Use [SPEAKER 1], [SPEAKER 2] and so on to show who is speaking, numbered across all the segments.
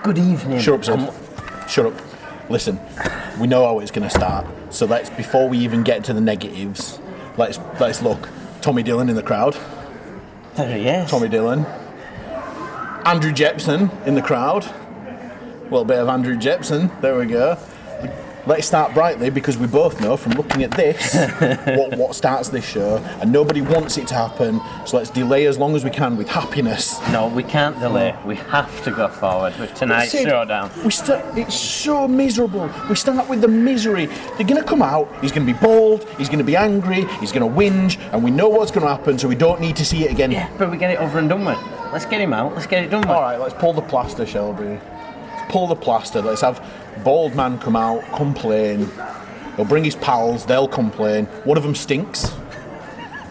[SPEAKER 1] Good evening.
[SPEAKER 2] Shut up, Sid. Shut up. Listen, we know how it's going to start, so before we even get to the negatives, let's look. Tommy Dillon in the crowd.
[SPEAKER 1] There he is.
[SPEAKER 2] Tommy Dillon. Andrew Jepson in the crowd. A little bit of Andrew Jepson. There we go. Let's start brightly, because we both know from looking at this what starts this show, and nobody wants it to happen, so let's delay as long as we can with happiness.
[SPEAKER 1] No, we can't delay. We have to go forward with tonight's showdown.
[SPEAKER 2] It's so miserable. We start with the misery. They're going to come out, he's going to be bold, he's going to be angry, he's going to whinge, and we know what's going to happen, so we don't need to see it again.
[SPEAKER 1] Yeah, but we get it over and done with. Let's get him out, let's get it done with.
[SPEAKER 2] Alright, let's pull the plaster, Shelby. Pull the plaster. Let's have bald man come out, complain. He'll bring his pals, they'll complain. One of them stinks.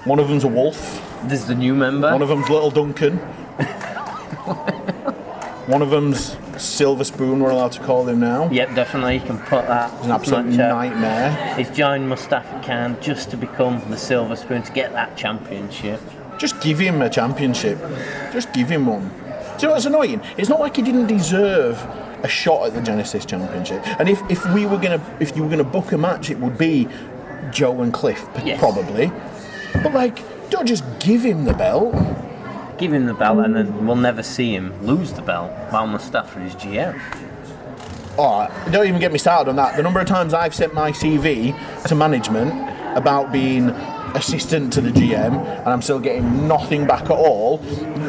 [SPEAKER 2] One of them's a wolf.
[SPEAKER 1] There's the new member.
[SPEAKER 2] One of them's Little Duncan. One of them's Silver Spoon, we're allowed to call him now.
[SPEAKER 1] Yep, definitely, you can put that.
[SPEAKER 2] He's an absolute nightmare.
[SPEAKER 1] He's joined Mustafa Khan just to become the Silver Spoon, to get that championship.
[SPEAKER 2] Just give him a championship. Just give him one. Do you know what's annoying? It's not like he didn't deserve a shot at the Genesis Championship. And if you were gonna book a match, it would be Joe and Cliff, yes. Probably. But don't just give him the belt.
[SPEAKER 1] Give him the belt, and then we'll never see him lose the belt while Mustafa is GM.
[SPEAKER 2] Oh, don't even get me started on that. The number of times I've sent my CV to management about being assistant to the GM, and I'm still getting nothing back at all.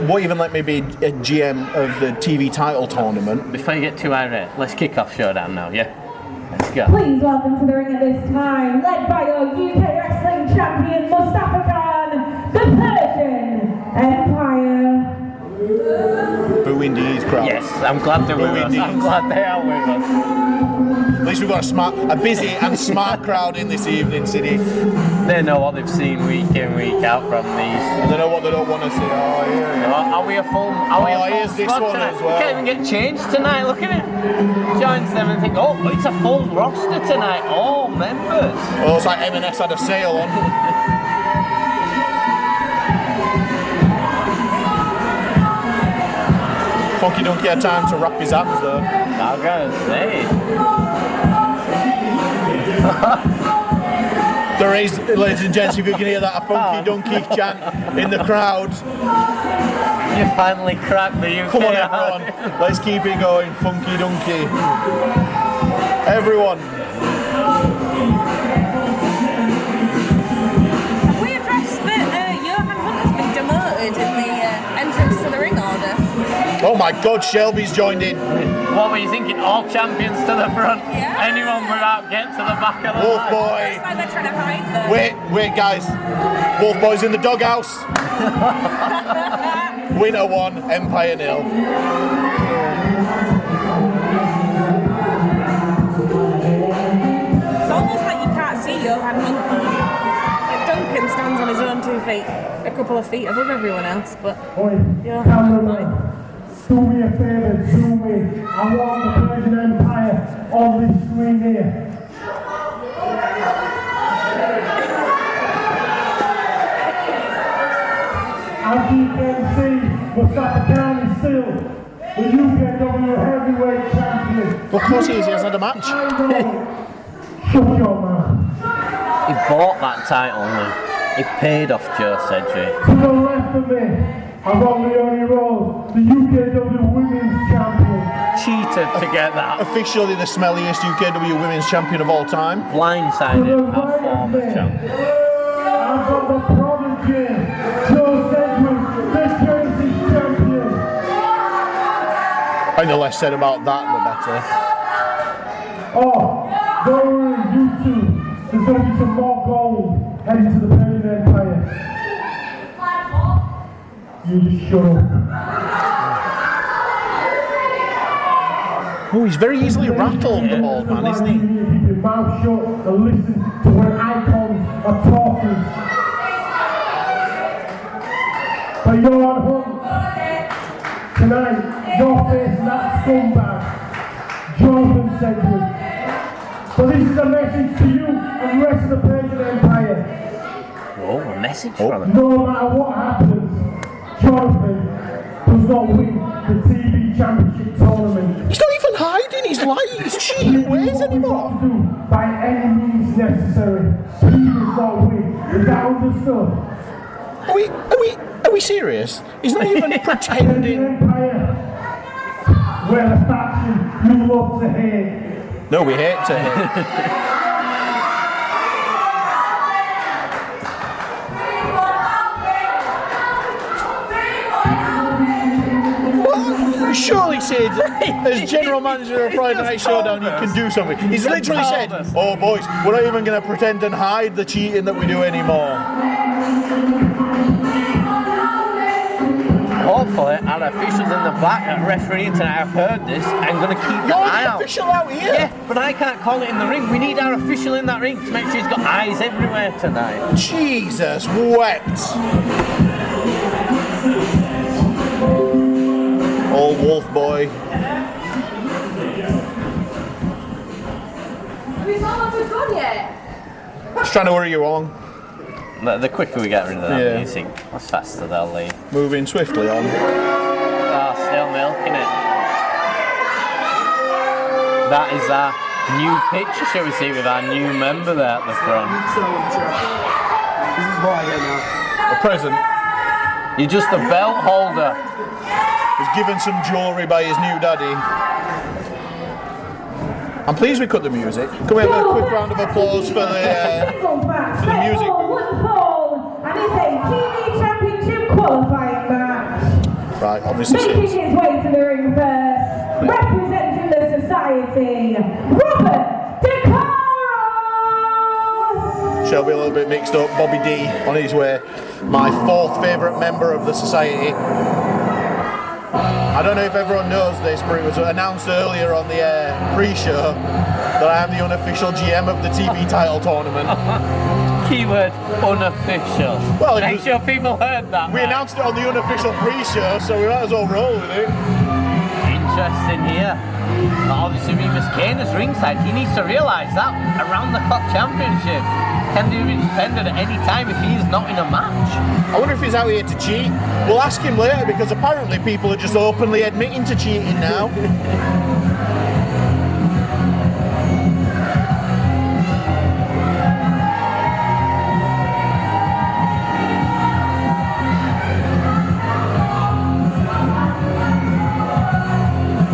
[SPEAKER 2] Won't even let me be a GM of the TV title tournament.
[SPEAKER 1] Before you get too irate, let's kick off Showdown now, yeah? Let's go.
[SPEAKER 3] Please welcome to the ring at this time, led by your UK Wrestling Champion Mustafa Khan, the Pelican Empire.
[SPEAKER 2] Boo indeed, crowd.
[SPEAKER 1] Yes, I'm glad they're with us. I'm glad they are with us.
[SPEAKER 2] At least we've got a busy and smart crowd in this evening, City.
[SPEAKER 1] They know what they've seen week in, week out from these.
[SPEAKER 2] They know what they don't want to see. Oh, yeah.
[SPEAKER 1] Are we a full?
[SPEAKER 2] Here's this one
[SPEAKER 1] tonight?
[SPEAKER 2] as well.
[SPEAKER 1] We can't even get changed tonight. Look at it. Joins them and think, oh, it's a full roster tonight. All members.
[SPEAKER 2] Oh, it's like M&S had a sale on. Funky Donkey had time to wrap his hands though.
[SPEAKER 1] I'm gonna say.
[SPEAKER 2] There is, ladies and gents, if you can hear that, a Funky Donkey chant in the crowd.
[SPEAKER 1] You finally cracked the UK.
[SPEAKER 2] Come on everyone, let's keep it going, Funky Donkey. Everyone.
[SPEAKER 4] Have we addressed that Johan Hunter's been demoted in the entrance to the ring order?
[SPEAKER 2] Oh my God, Shelby's joined in.
[SPEAKER 1] What were you thinking? All champions to the front?
[SPEAKER 4] Yeah.
[SPEAKER 1] Anyone without getting to the back of the
[SPEAKER 2] Wolf
[SPEAKER 1] line?
[SPEAKER 2] Boy.
[SPEAKER 4] Looks like they're trying to hide them.
[SPEAKER 2] Wait guys. Wolf Boy's in the doghouse. Winner 1, Empire 0.
[SPEAKER 4] It's almost like you can't see Johan Hunter. Like Duncan stands on his own 2 feet, a couple of feet above everyone else, but Johan fine.
[SPEAKER 5] Do me a favour, do me. I want the Pelican Empire on this screen here. As you can see, Mustafa Khan is still the UKW heavyweight champion.
[SPEAKER 2] Of course he is, he hasn't had a match.
[SPEAKER 5] Shut your mouth.
[SPEAKER 1] He bought that title and he paid off Joe Sedgwick.
[SPEAKER 5] To the left of me, I've got Leonie Rose, the UKW Women's Champion.
[SPEAKER 1] Cheated to get that.
[SPEAKER 2] Officially the smelliest UKW Women's Champion of all time.
[SPEAKER 1] Blindsided our former champ.
[SPEAKER 5] I've got the prodigy, Joe Sedgwick, the Genesis Champion.
[SPEAKER 2] I think the less said about that, the better.
[SPEAKER 5] Oh, don't worry, you two. There's going to be some more gold heading to the Pelican Empire. You just shut up.
[SPEAKER 2] Oh, he's very easily rattled, the bald man, isn't he?
[SPEAKER 5] You need to keep your mouth shut and listen to when icons are talking. But you're on hunt. Tonight, you're facing that scumbag, Jonathan Sedgwick. So this is a message to you and the rest of the Pelican Empire.
[SPEAKER 1] Oh, a message from him.
[SPEAKER 5] No matter what happens, Jonathan does does not win the TV Championship tournament.
[SPEAKER 2] He's not even hiding his light. He's cheating ways anymore.
[SPEAKER 5] To do by any means necessary. He does not win. Is that understood?
[SPEAKER 2] Are we serious? He's not even pretending.
[SPEAKER 5] Empire, where the faction you love to hate.
[SPEAKER 2] No, we hate to hate. Surely, Sid, as general manager of Friday Night Showdown, you can do something. He's literally said, "Oh, boys, we're not even going to pretend and hide the cheating that we do anymore."
[SPEAKER 1] Hopefully, our officials in the back at refereeing tonight have heard this and going to keep the eye
[SPEAKER 2] You're the
[SPEAKER 1] out.
[SPEAKER 2] official out here.
[SPEAKER 1] Yeah, but I can't call it in the ring. We need our official in that ring to make sure he's got eyes everywhere tonight.
[SPEAKER 2] Jesus wept. Old wolf boy.
[SPEAKER 4] Have you told us we've gone yet?
[SPEAKER 2] Just trying to hurry you on.
[SPEAKER 1] The quicker we get rid of that
[SPEAKER 2] Yeah.
[SPEAKER 1] music, the faster they'll leave.
[SPEAKER 2] Moving swiftly on.
[SPEAKER 1] Ah, still milking it. That is our new picture, shall we see, with our new member there at the front.
[SPEAKER 6] This is what I get now.
[SPEAKER 2] A present.
[SPEAKER 1] You're just a belt holder.
[SPEAKER 2] Was given some jewellery by his new daddy. I'm pleased we cut the music. Can we have a quick round of applause for the music?
[SPEAKER 3] Wonderful, and it's a TV Championship qualifying match.
[SPEAKER 2] Right, obviously.
[SPEAKER 3] Making his way to the ring first, representing the society, Robert DeCaro!
[SPEAKER 2] Shall be a little bit mixed up. Bobby D on his way. My fourth favourite member of the society. I don't know if everyone knows this, but it was announced earlier on the pre-show that I am the unofficial GM of the TV title tournament.
[SPEAKER 1] Keyword unofficial.
[SPEAKER 2] Well,
[SPEAKER 1] make sure people heard that.
[SPEAKER 2] We announced it on the unofficial pre-show, so we might as well roll with it.
[SPEAKER 1] Interesting here. Obviously, Remus Kane is ringside. He needs to realise that around the clock championship can be defended at any time if he is not in a match.
[SPEAKER 2] I wonder if he's out here to cheat. We'll ask him later because apparently people are just openly admitting to cheating now.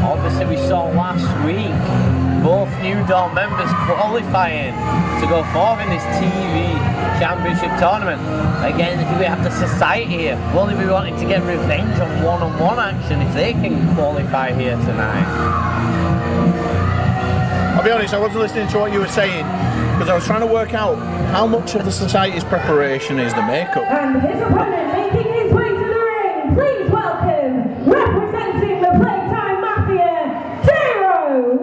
[SPEAKER 1] Obviously, we saw last week both New Dawn members qualifying to go forward in this TV Championship tournament. Again, we have the society here. Will they be wanting to get revenge on one-on-one action if they can qualify here tonight?
[SPEAKER 2] I'll be honest, I wasn't listening to what you were saying because I was trying to work out how much of the society's preparation is the makeup.
[SPEAKER 3] And his opponent making his way to the ring, please welcome, representing the Playtime Mafia, Jiro!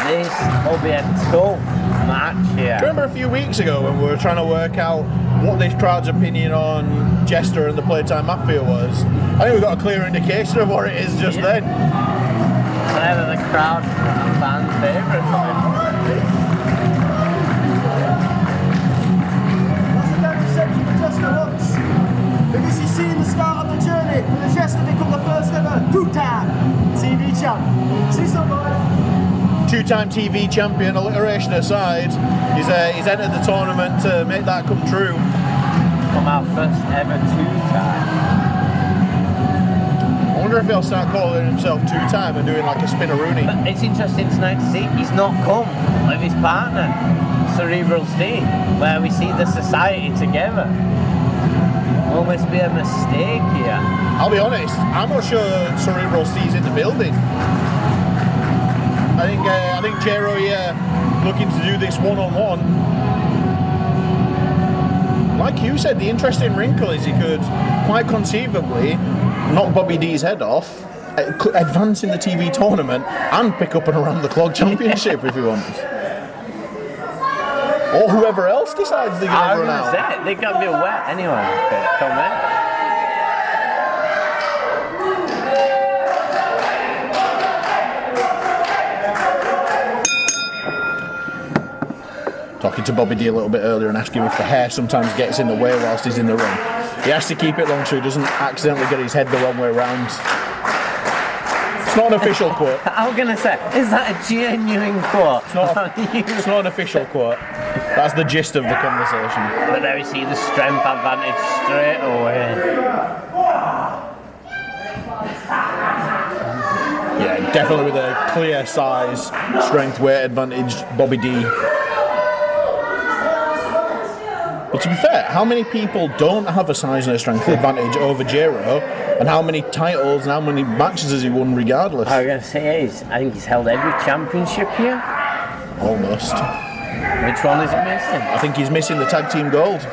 [SPEAKER 1] This will be a tough match here.
[SPEAKER 2] Remember a few weeks ago when we were trying to work out what this crowd's opinion on Jester and the Playtime Mafia was? I think we got a clear indication of what it is just then.
[SPEAKER 1] Whatever the crowd fan favourites of it.
[SPEAKER 6] That's a very reception for Jester looks. Because he's seen the start of the journey for the Jester become the first ever two-time TV champ. See somebody?
[SPEAKER 2] Two-time TV champion, alliteration aside, he's entered the tournament to make that come true.
[SPEAKER 1] From our first ever two-time.
[SPEAKER 2] I wonder if he'll start calling himself two-time and doing like a spinneroonie.
[SPEAKER 1] But it's interesting tonight to see he's not come with his partner, Cerebral Steve, where we see the society together. Will this be a mistake here?
[SPEAKER 2] I'll be honest, I'm not sure Cerebral Steve's in the building. I think Jiro here looking to do this one-on-one. Like you said, the interesting wrinkle is he could quite conceivably knock Bobby D's head off, advance in the TV tournament, and pick up an around-the-clock championship if he wants. Or whoever else decides they're going to run out.
[SPEAKER 1] They can be wet anyway. Okay, come in.
[SPEAKER 2] Talking to Bobby D a little bit earlier and asking if the hair sometimes gets in the way whilst he's in the ring. He has to keep it long so he doesn't accidentally get his head the wrong way around. It's not an official quote.
[SPEAKER 1] I'm going to say, is that a genuine quote?
[SPEAKER 2] It's not an official quote. That's the gist of the conversation.
[SPEAKER 1] But there we see the strength advantage straight away.
[SPEAKER 2] Yeah, definitely with a clear size, strength, weight advantage, Bobby D. But to be fair, how many people don't have a size and a strength advantage over Jiro, and how many titles and how many matches has he won regardless?
[SPEAKER 1] I was going to say I think he's held every championship here.
[SPEAKER 2] Almost.
[SPEAKER 1] Which one is he missing?
[SPEAKER 2] I think he's missing the tag team gold.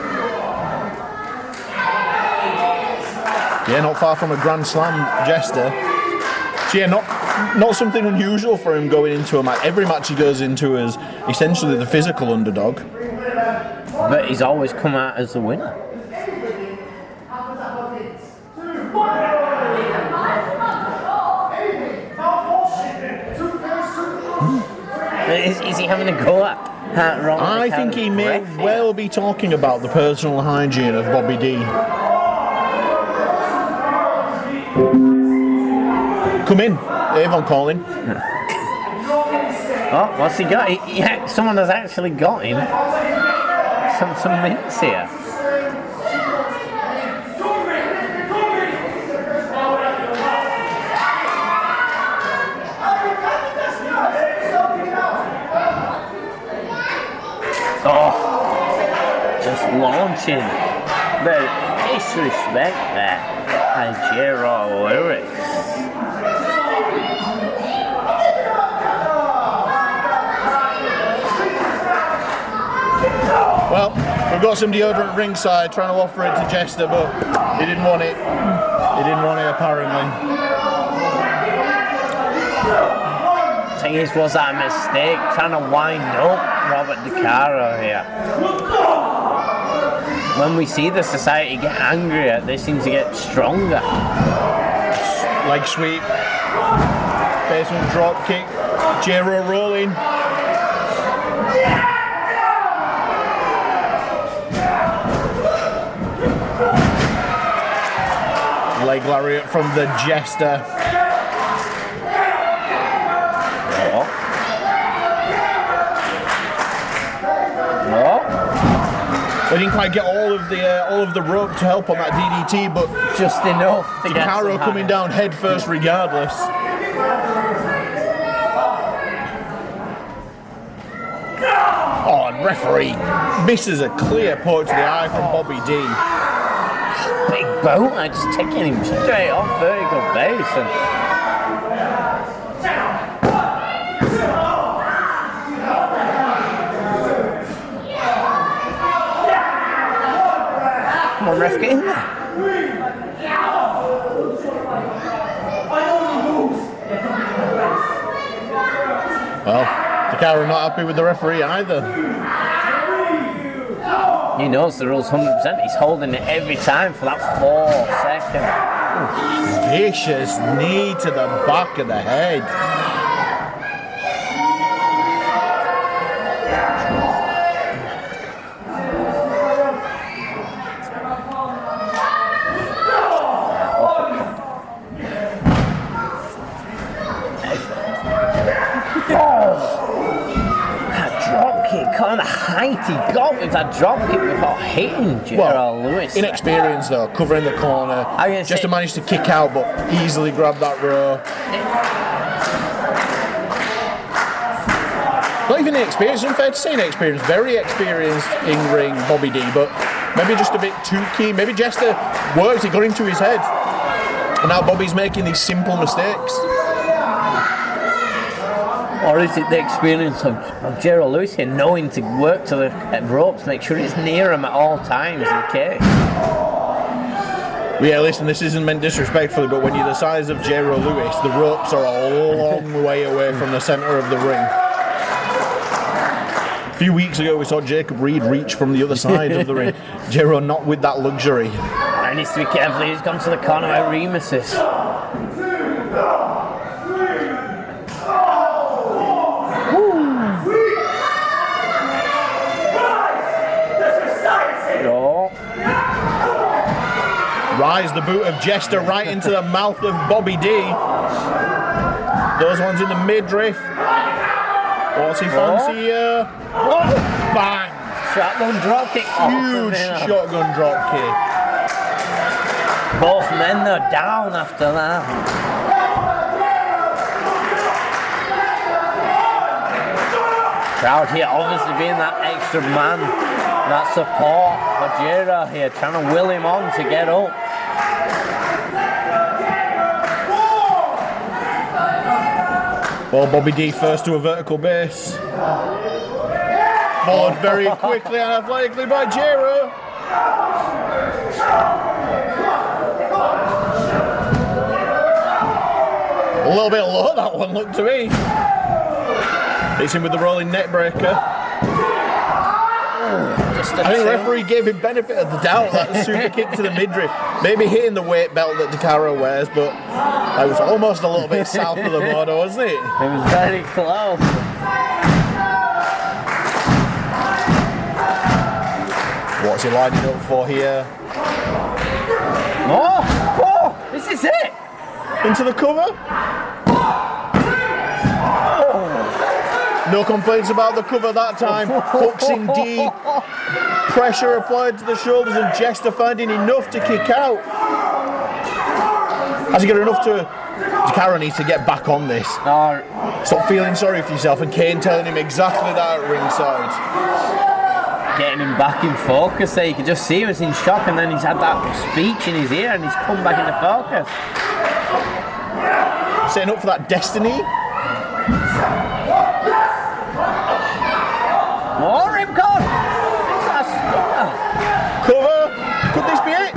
[SPEAKER 2] Yeah, not far from a Grand Slam Jester. So yeah, not something unusual for him going into a match. Every match he goes into is essentially the physical underdog.
[SPEAKER 1] But he's always come out as the winner. Is he having a go at Ron?
[SPEAKER 2] I think he may well be talking about the personal hygiene of Bobby D. Come in, Avon calling.
[SPEAKER 1] Oh, what's he got? Yeah, someone has actually got him. Some mints here. Oh, just launching the disrespect there by Jiro Lewis.
[SPEAKER 2] Well, we've got some deodorant ringside trying to offer it to Jester, but he didn't want it. He didn't want it, apparently.
[SPEAKER 1] Thing is, was that a mistake? Trying to wind up Robert DeCaro here. When we see the society get angrier, they seem to get stronger.
[SPEAKER 2] Leg sweep. Basement drop kick. Jiro rolling. Leg lariat from the Jester. We didn't quite get all of the rope to help on that DDT, but
[SPEAKER 1] just enough to get
[SPEAKER 2] Caro coming down head first regardless. Oh, and referee misses a clear poke to the eye from Bobby D.
[SPEAKER 1] Big boat, just taking him straight off vertical base and come on, ref, get in there.
[SPEAKER 2] Well, DeCaro not happy with the referee either.
[SPEAKER 1] He knows the rules 100%. He's holding it every time for that 4 seconds.
[SPEAKER 2] Vicious knee to the back of the head.
[SPEAKER 1] Kind of height he got with that drop kick before hitting Jiro Lewis.
[SPEAKER 2] Inexperience though, covering the corner. Just to manage to kick out, but easily grab that row. Not even inexperienced, unfair to say inexperienced. Very experienced in-ring Bobby D, but maybe just a bit too keen. Maybe Jester worked, it got into his head. And now Bobby's making these simple mistakes.
[SPEAKER 1] Or is it the experience of Jiro Lewis here, knowing to work to the ropes, make sure it's near him at all times in case?
[SPEAKER 2] Yeah, listen, this isn't meant disrespectfully, but when you're the size of Jiro Lewis, the ropes are a long way away from the centre of the ring. A few weeks ago, we saw Jacob Reed reach from the other side of the ring. Jiro not with that luxury.
[SPEAKER 1] He needs to be careful. He's gone to the corner where Remus is.
[SPEAKER 2] Rise the boot of Jester right into the mouth of Bobby D. Those ones in the midriff. What's he fancy here? Bang!
[SPEAKER 1] Shotgun dropkick.
[SPEAKER 2] Huge shotgun dropkick.
[SPEAKER 1] Both men are down after that. Crowd here obviously being that extra man, that support for Jiro here, trying to will him on to get up.
[SPEAKER 2] Well, Bobby D first to a vertical base. Followed very quickly and athletically by Jiro. A little bit low, that one looked to me. Hits him with the rolling neck breaker. I think the referee gave him benefit of the doubt, that super kick to the midriff. Maybe hitting the weight belt that DeCaro wears, but it was almost a little bit south of the border, wasn't it?
[SPEAKER 1] It was very close.
[SPEAKER 2] What's he lining up for here?
[SPEAKER 1] Oh, this is it.
[SPEAKER 2] Into the cover? No complaints about the cover that time. Hooks in deep. Pressure applied to the shoulders and Jester finding enough to kick out. Has he got enough to... DeCaro needs to get back on this.
[SPEAKER 1] No.
[SPEAKER 2] Stop feeling sorry for yourself, and Kane telling him exactly that at ringside.
[SPEAKER 1] Getting him back in focus there. You can just see him as in shock, and then he's had that speech in his ear and he's come back into focus.
[SPEAKER 2] Setting up for that destiny.
[SPEAKER 1] More ripcord!
[SPEAKER 2] Cover! Could this be it?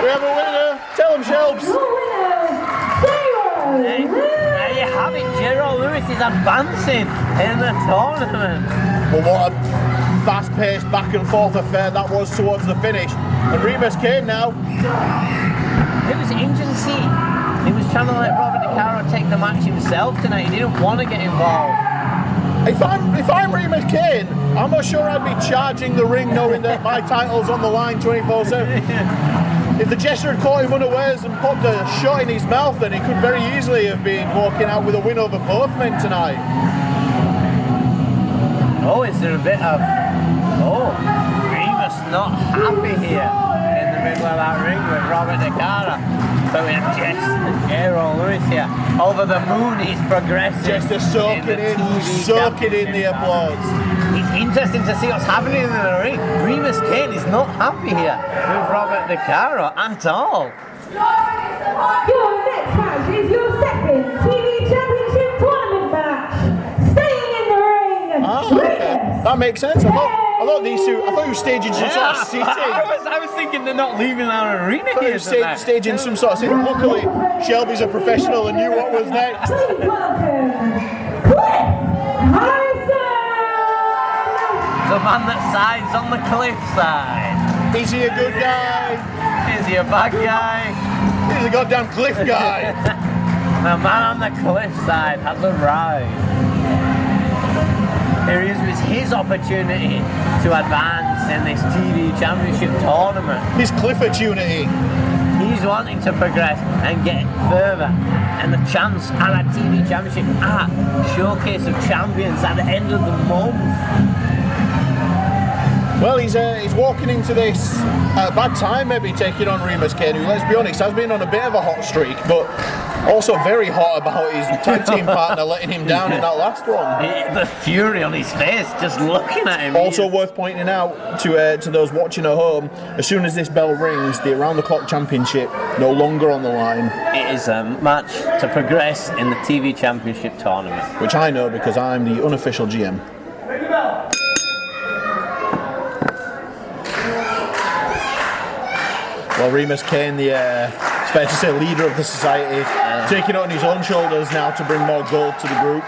[SPEAKER 2] We have a winner! Tell him, Shelbs!
[SPEAKER 1] There you have it, Jiro Lewis is advancing in the tournament.
[SPEAKER 2] Well, what a fast-paced back and forth affair that was towards the finish. And Remus came now.
[SPEAKER 1] It was interesting to see. He was trying to let Robert DeCaro take the match himself tonight. He didn't want to get involved.
[SPEAKER 2] If I'm Remus Kane, I'm not sure I'd be charging the ring knowing that my title's on the line 24/7. If the Jester had caught him unawares and popped a shot in his mouth, then he could very easily have been walking out with a win over both men tonight.
[SPEAKER 1] Oh, is there a bit of... Oh, Remus not happy here in the middle of that ring with Robert DeCaro. But we have Jiro Lewis here. Over the moon, he's progressing.
[SPEAKER 2] Jester soaking in the applause.
[SPEAKER 1] It's interesting to see what's happening in the ring. Remus Kane is not happy here with Robert DeCaro at all.
[SPEAKER 3] Your next match is your second TV Championship tournament match. Staying in the ring.
[SPEAKER 2] Okay. That makes sense. I thought these two. I thought you were staging some sort of sitting.
[SPEAKER 1] I was thinking they're not leaving our arena here.
[SPEAKER 2] Staging some sort of sitting. Luckily, Shelby's a professional and knew what was next.
[SPEAKER 3] Please welcome Cliff Harrison.
[SPEAKER 1] The man that sides on the cliff side.
[SPEAKER 2] Is he a good guy?
[SPEAKER 1] Is he a bad guy?
[SPEAKER 2] He's a goddamn cliff guy.
[SPEAKER 1] The man on the cliff side has arrived. Here he is with his opportunity to advance in this TV Championship tournament.
[SPEAKER 2] His cliff opportunity.
[SPEAKER 1] He's wanting to progress and get further. And the chance at a TV Championship at Showcase of Champions at the end of the month.
[SPEAKER 2] Well, he's walking into this at a bad time, maybe taking on Remus Kane, who, let's be honest, has been on a bit of a hot streak, but also very hot about his tag team partner letting him down in that last one.
[SPEAKER 1] The fury on his face, just looking at him.
[SPEAKER 2] Also worth pointing out to those watching at home, as soon as this bell rings, the around-the-clock championship no longer on the line.
[SPEAKER 1] It is a match to progress in the TV Championship tournament.
[SPEAKER 2] Which I know because I'm the unofficial GM. Well, Remus Kane, it's fair to say, leader of the society, taking it on his own shoulders now to bring more gold to the group.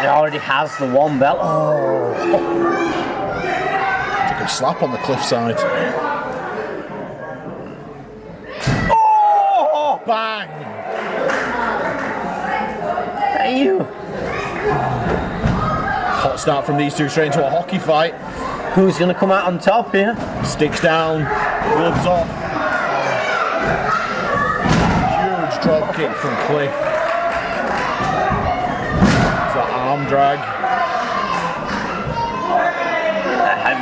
[SPEAKER 1] He already has the one belt. Oh.
[SPEAKER 2] Took a slap on the cliffside.
[SPEAKER 1] Oh!
[SPEAKER 2] Bang!
[SPEAKER 1] Thank you.
[SPEAKER 2] Hot start from these two straight into a hockey fight.
[SPEAKER 1] Who's going to come out on top here?
[SPEAKER 2] Sticks down, gloves off. Huge drop kick from Cliff. It's that arm drag.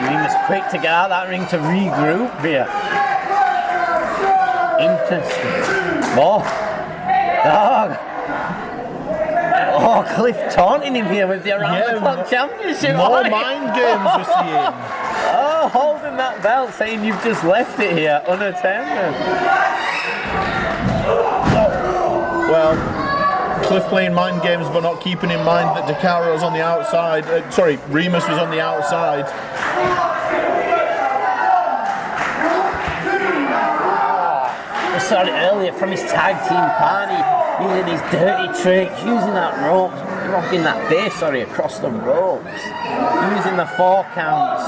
[SPEAKER 1] Remus quick to get out of that ring to regroup here. Interesting. Oh, Cliff taunting him here with the around-the-clock championship.
[SPEAKER 2] More mind games we're seeing.
[SPEAKER 1] Oh, holding that belt, saying you've just left it here unattended.
[SPEAKER 2] Well, Cliff playing mind games but not keeping in mind that DeCaro's on the outside. Remus was on the outside.
[SPEAKER 1] We saw it earlier from his tag team party, using his dirty tricks, using that rope, rocking that base, across the ropes, using the 4 counts.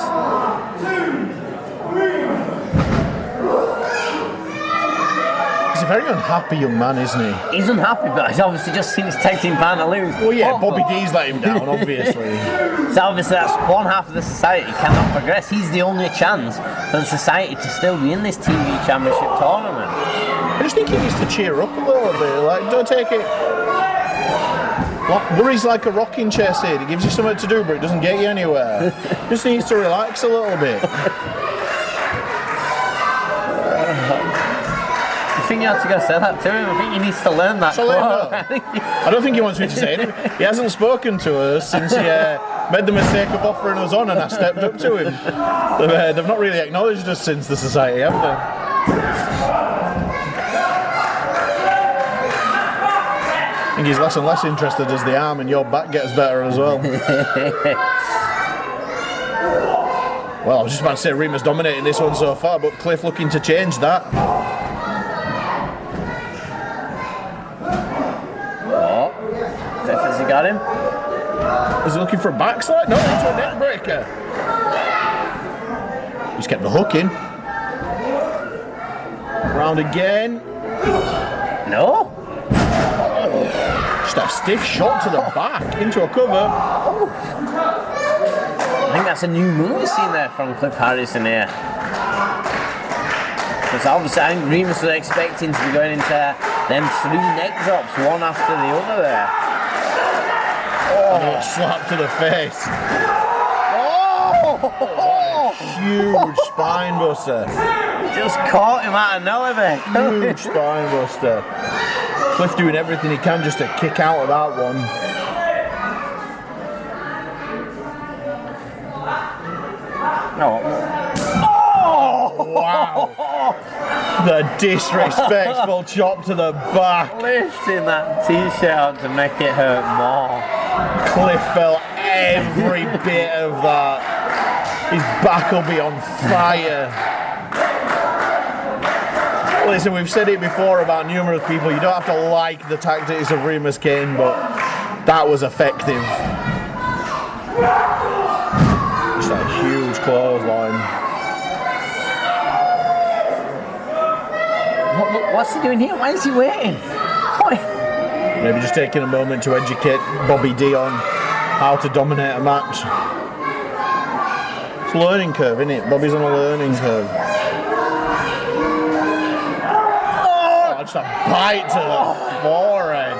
[SPEAKER 2] He's a very unhappy young man, isn't he?
[SPEAKER 1] He's unhappy, but he's obviously just seen his tag team partner lose.
[SPEAKER 2] Well, yeah, Bobby D's let him down, obviously.
[SPEAKER 1] So obviously that's one half of the society cannot progress. He's the only chance for the society to still be in this TV championship tournament.
[SPEAKER 2] I just think he needs to cheer up a little bit. Like, don't take it. Worry's like a rocking chair, Sid. It gives you something to do, but it doesn't get you anywhere. Just needs to relax a little bit.
[SPEAKER 1] I think you have to go say that to him. I think he needs to learn that.
[SPEAKER 2] I don't think he wants me to say it. He hasn't spoken to us since he made the mistake of offering us on, and I stepped up to him. They've not really acknowledged us since the society, have they? I think he's less and less interested as the arm and your back gets better as well. Well, I was just about to say Remus dominating this one so far, but Cliff looking to change that.
[SPEAKER 1] Has he got him?
[SPEAKER 2] Is he looking for a backslide? No, into a neck breaker. He's kept the hook in. Round again.
[SPEAKER 1] No.
[SPEAKER 2] Just a stiff shot to the back, into a cover.
[SPEAKER 1] I think that's a new move we've seen there from Cliff Harrison here. Because obviously I think Remus was expecting to be going into them 3 neck drops, one after the other there.
[SPEAKER 2] Oh, slap to the face. Oh! Huge spine buster.
[SPEAKER 1] Just caught him out of nowhere.
[SPEAKER 2] Huge spine buster. Cliff doing everything he can just to kick out of that one.
[SPEAKER 1] No.
[SPEAKER 2] Oh! Wow. The disrespectful chop to the back.
[SPEAKER 1] Lifting that t-shirt out to make it hurt more.
[SPEAKER 2] Cliff felt every bit of that. His back will be on fire. Listen, we've said it before about numerous people, you don't have to like the tactics of Remus Kane, but that was effective. Just a huge clothesline.
[SPEAKER 1] What's he doing here? Why is he waiting?
[SPEAKER 2] Maybe just taking a moment to educate Bobby D on how to dominate a match. It's a learning curve, isn't it? Bobby's on a learning curve. Oh, just a bite to the forehead.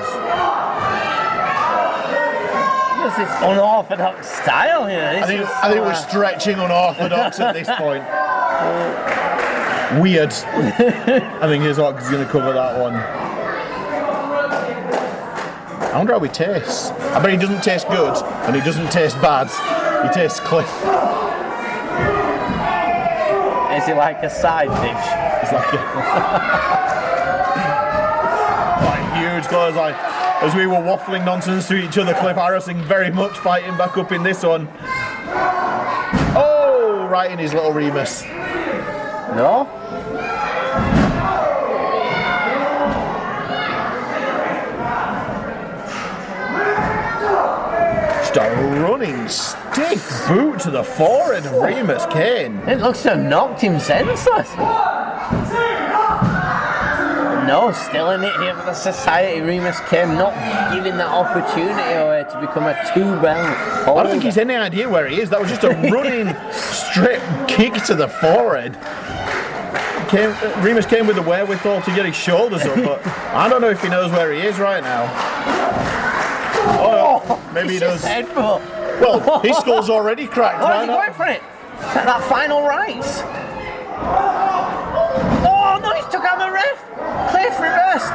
[SPEAKER 1] This is unorthodox style here.
[SPEAKER 2] I think we're stretching unorthodox at this point. Weird. I think he's going to cover that one. I wonder how he tastes. I bet he doesn't taste good, and he doesn't taste bad. He tastes Cliff.
[SPEAKER 1] Is he like a side dish?
[SPEAKER 2] It's like a huge clothesline. As we were waffling nonsense to each other, Cliff Harrison very much fighting back up in this one. Oh, right in his little Remus.
[SPEAKER 1] No?
[SPEAKER 2] Just a running stiff boot to the forehead of Remus Kane.
[SPEAKER 1] It looks to have knocked him senseless. No, still in it here for the society. Remus came, not giving that opportunity away to become a 2-belt holder.
[SPEAKER 2] I don't think he's any idea where he is. That was just a running straight kick to the forehead. Remus came with the wherewithal to get his shoulders up, but I don't know if he knows where he is right now. Oh, maybe he does. Well, his skull's already cracked.
[SPEAKER 1] Oh, is he going for it? That final right. Oh no, he's took out the ref. Cliff reverse.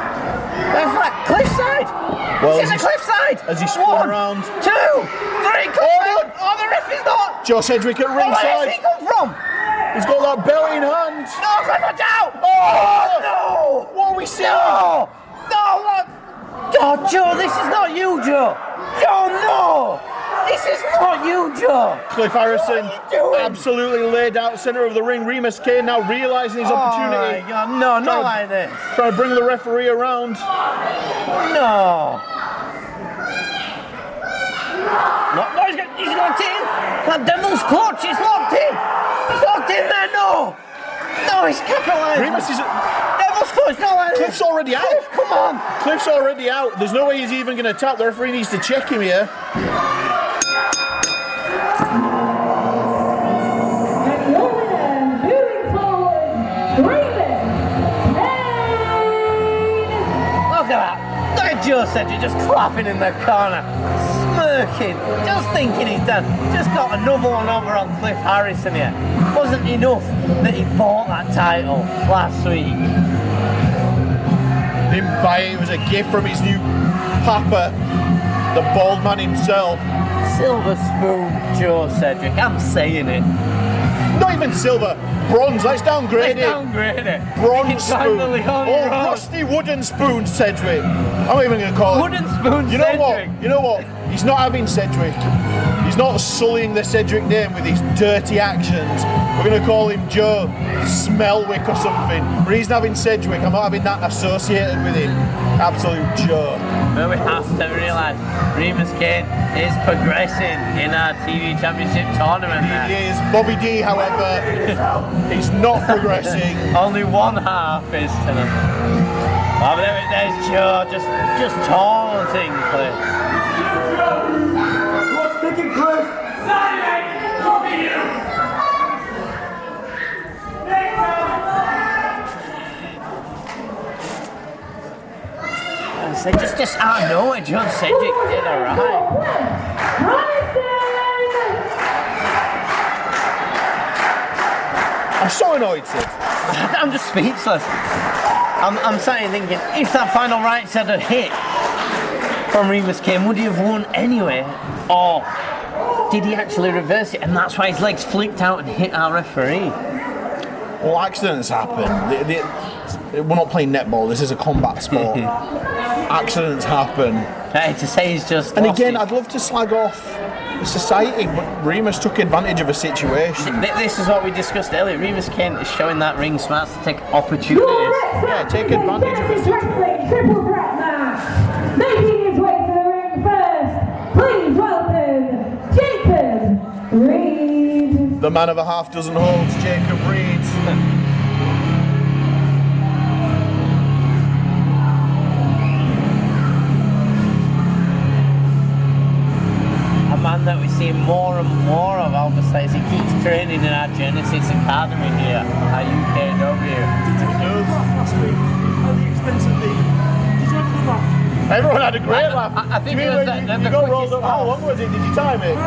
[SPEAKER 1] Cliffside.
[SPEAKER 2] Well,
[SPEAKER 1] it's a cliffside.
[SPEAKER 2] As he spun around.
[SPEAKER 1] 2, 3, cliffside. Oh, the ref is not.
[SPEAKER 2] Joe Sedgwick at ringside.
[SPEAKER 1] Where does he come from?
[SPEAKER 2] He's got that belt in hand.
[SPEAKER 1] No, Cliff, watch out.
[SPEAKER 2] Oh
[SPEAKER 1] no.
[SPEAKER 2] What are we seeing?
[SPEAKER 1] No. Oh, Joe, this is not you, Joe. Joe, no. This is not you, Joe!
[SPEAKER 2] Cliff Harrison absolutely laid out centre of the ring. Remus Kane now realising his opportunity.
[SPEAKER 1] Oh my God, no, not like this.
[SPEAKER 2] Trying to bring the referee around.
[SPEAKER 1] No, he's locked in. That devil's clutch, he's locked in. He's locked in there, no, he's capitalised.
[SPEAKER 2] Remus is...
[SPEAKER 1] Devil's clutch, not like this.
[SPEAKER 2] Cliff's already out.
[SPEAKER 1] Cliff, come on.
[SPEAKER 2] Cliff's already out. There's no way he's even going to tap. The referee needs to check him here.
[SPEAKER 1] Joe said you're just clapping in the corner, smirking, just thinking he's done. Just got another one over on Cliff Harrison here. Wasn't enough that he bought that title last week.
[SPEAKER 2] Didn't buy it, it was a gift from his new papa, the bald man himself.
[SPEAKER 1] Silver spoon, Joe Sedgwick, I'm saying it.
[SPEAKER 2] Not even silver, bronze, let's downgrade it.
[SPEAKER 1] Downgrade it.
[SPEAKER 2] Bronze spoon. Rusty wooden spoon, Sedgwick. I'm not even going to call it.
[SPEAKER 1] Wooden spoon,
[SPEAKER 2] you know
[SPEAKER 1] Sedgwick.
[SPEAKER 2] What? You know what? He's not having Sedgwick. He's not sullying the Sedgwick name with his dirty actions. We're going to call him Joe Smellwick or something. But he's not having Sedgwick. I'm not having that associated with him. Absolute Joe.
[SPEAKER 1] But we have to realise Remus Kane is progressing in our TV Championship tournament.
[SPEAKER 2] He is. Bobby D, however, he's not progressing.
[SPEAKER 1] Only one half is to them. Oh, but there's Joe just taunting Cliff.
[SPEAKER 6] What's thinking, Cliff?
[SPEAKER 1] So just out of nowhere, Joe Sedgwick did alright.
[SPEAKER 2] I'm so annoyed, Sid.
[SPEAKER 1] I'm just speechless. I'm sitting thinking, if that final right set had hit from Remus Kane, would he have won anyway? Or did he actually reverse it? And that's why his legs flicked out and hit our referee.
[SPEAKER 2] Well, accidents happen. We're not playing netball, this is a combat sport. Accidents happen.
[SPEAKER 1] Hey, to say he's just.
[SPEAKER 2] And again, I'd love to slag off the society, but Remus took advantage of a situation.
[SPEAKER 1] This is what we discussed earlier. Remus Kane is showing that ring smarts to take opportunities.
[SPEAKER 2] Yeah, take advantage of a situation.
[SPEAKER 3] Triple threat match. Making his way to the ring first, please welcome Jacob Reed.
[SPEAKER 2] The man of a half dozen holds, Jacob Reed.
[SPEAKER 1] Man that we see more and more of, obviously, as he keeps training in our Genesis Academy here at UKW.
[SPEAKER 6] Did you have a laugh last week at the expense of me? Did you have a laugh?
[SPEAKER 2] Everyone had a great laugh.
[SPEAKER 1] I think it was the
[SPEAKER 2] you got rolled up. How long was it? Did you time it?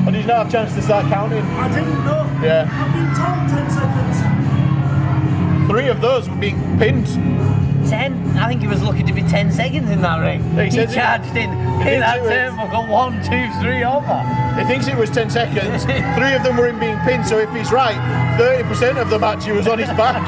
[SPEAKER 2] Or did you not have a chance to start counting?
[SPEAKER 6] I didn't know.
[SPEAKER 2] Yeah.
[SPEAKER 6] I've been told 10 seconds.
[SPEAKER 2] 3 of those were being pinned.
[SPEAKER 1] 10? I think he was lucky to be 10 seconds in that ring.
[SPEAKER 2] He
[SPEAKER 1] He
[SPEAKER 2] says
[SPEAKER 1] charged in, hit that turnbuckle, 1, 2, 3 over.
[SPEAKER 2] He thinks it was 10 seconds. 3 of them were him being pinned, so if he's right, 30% of the match he was on his back.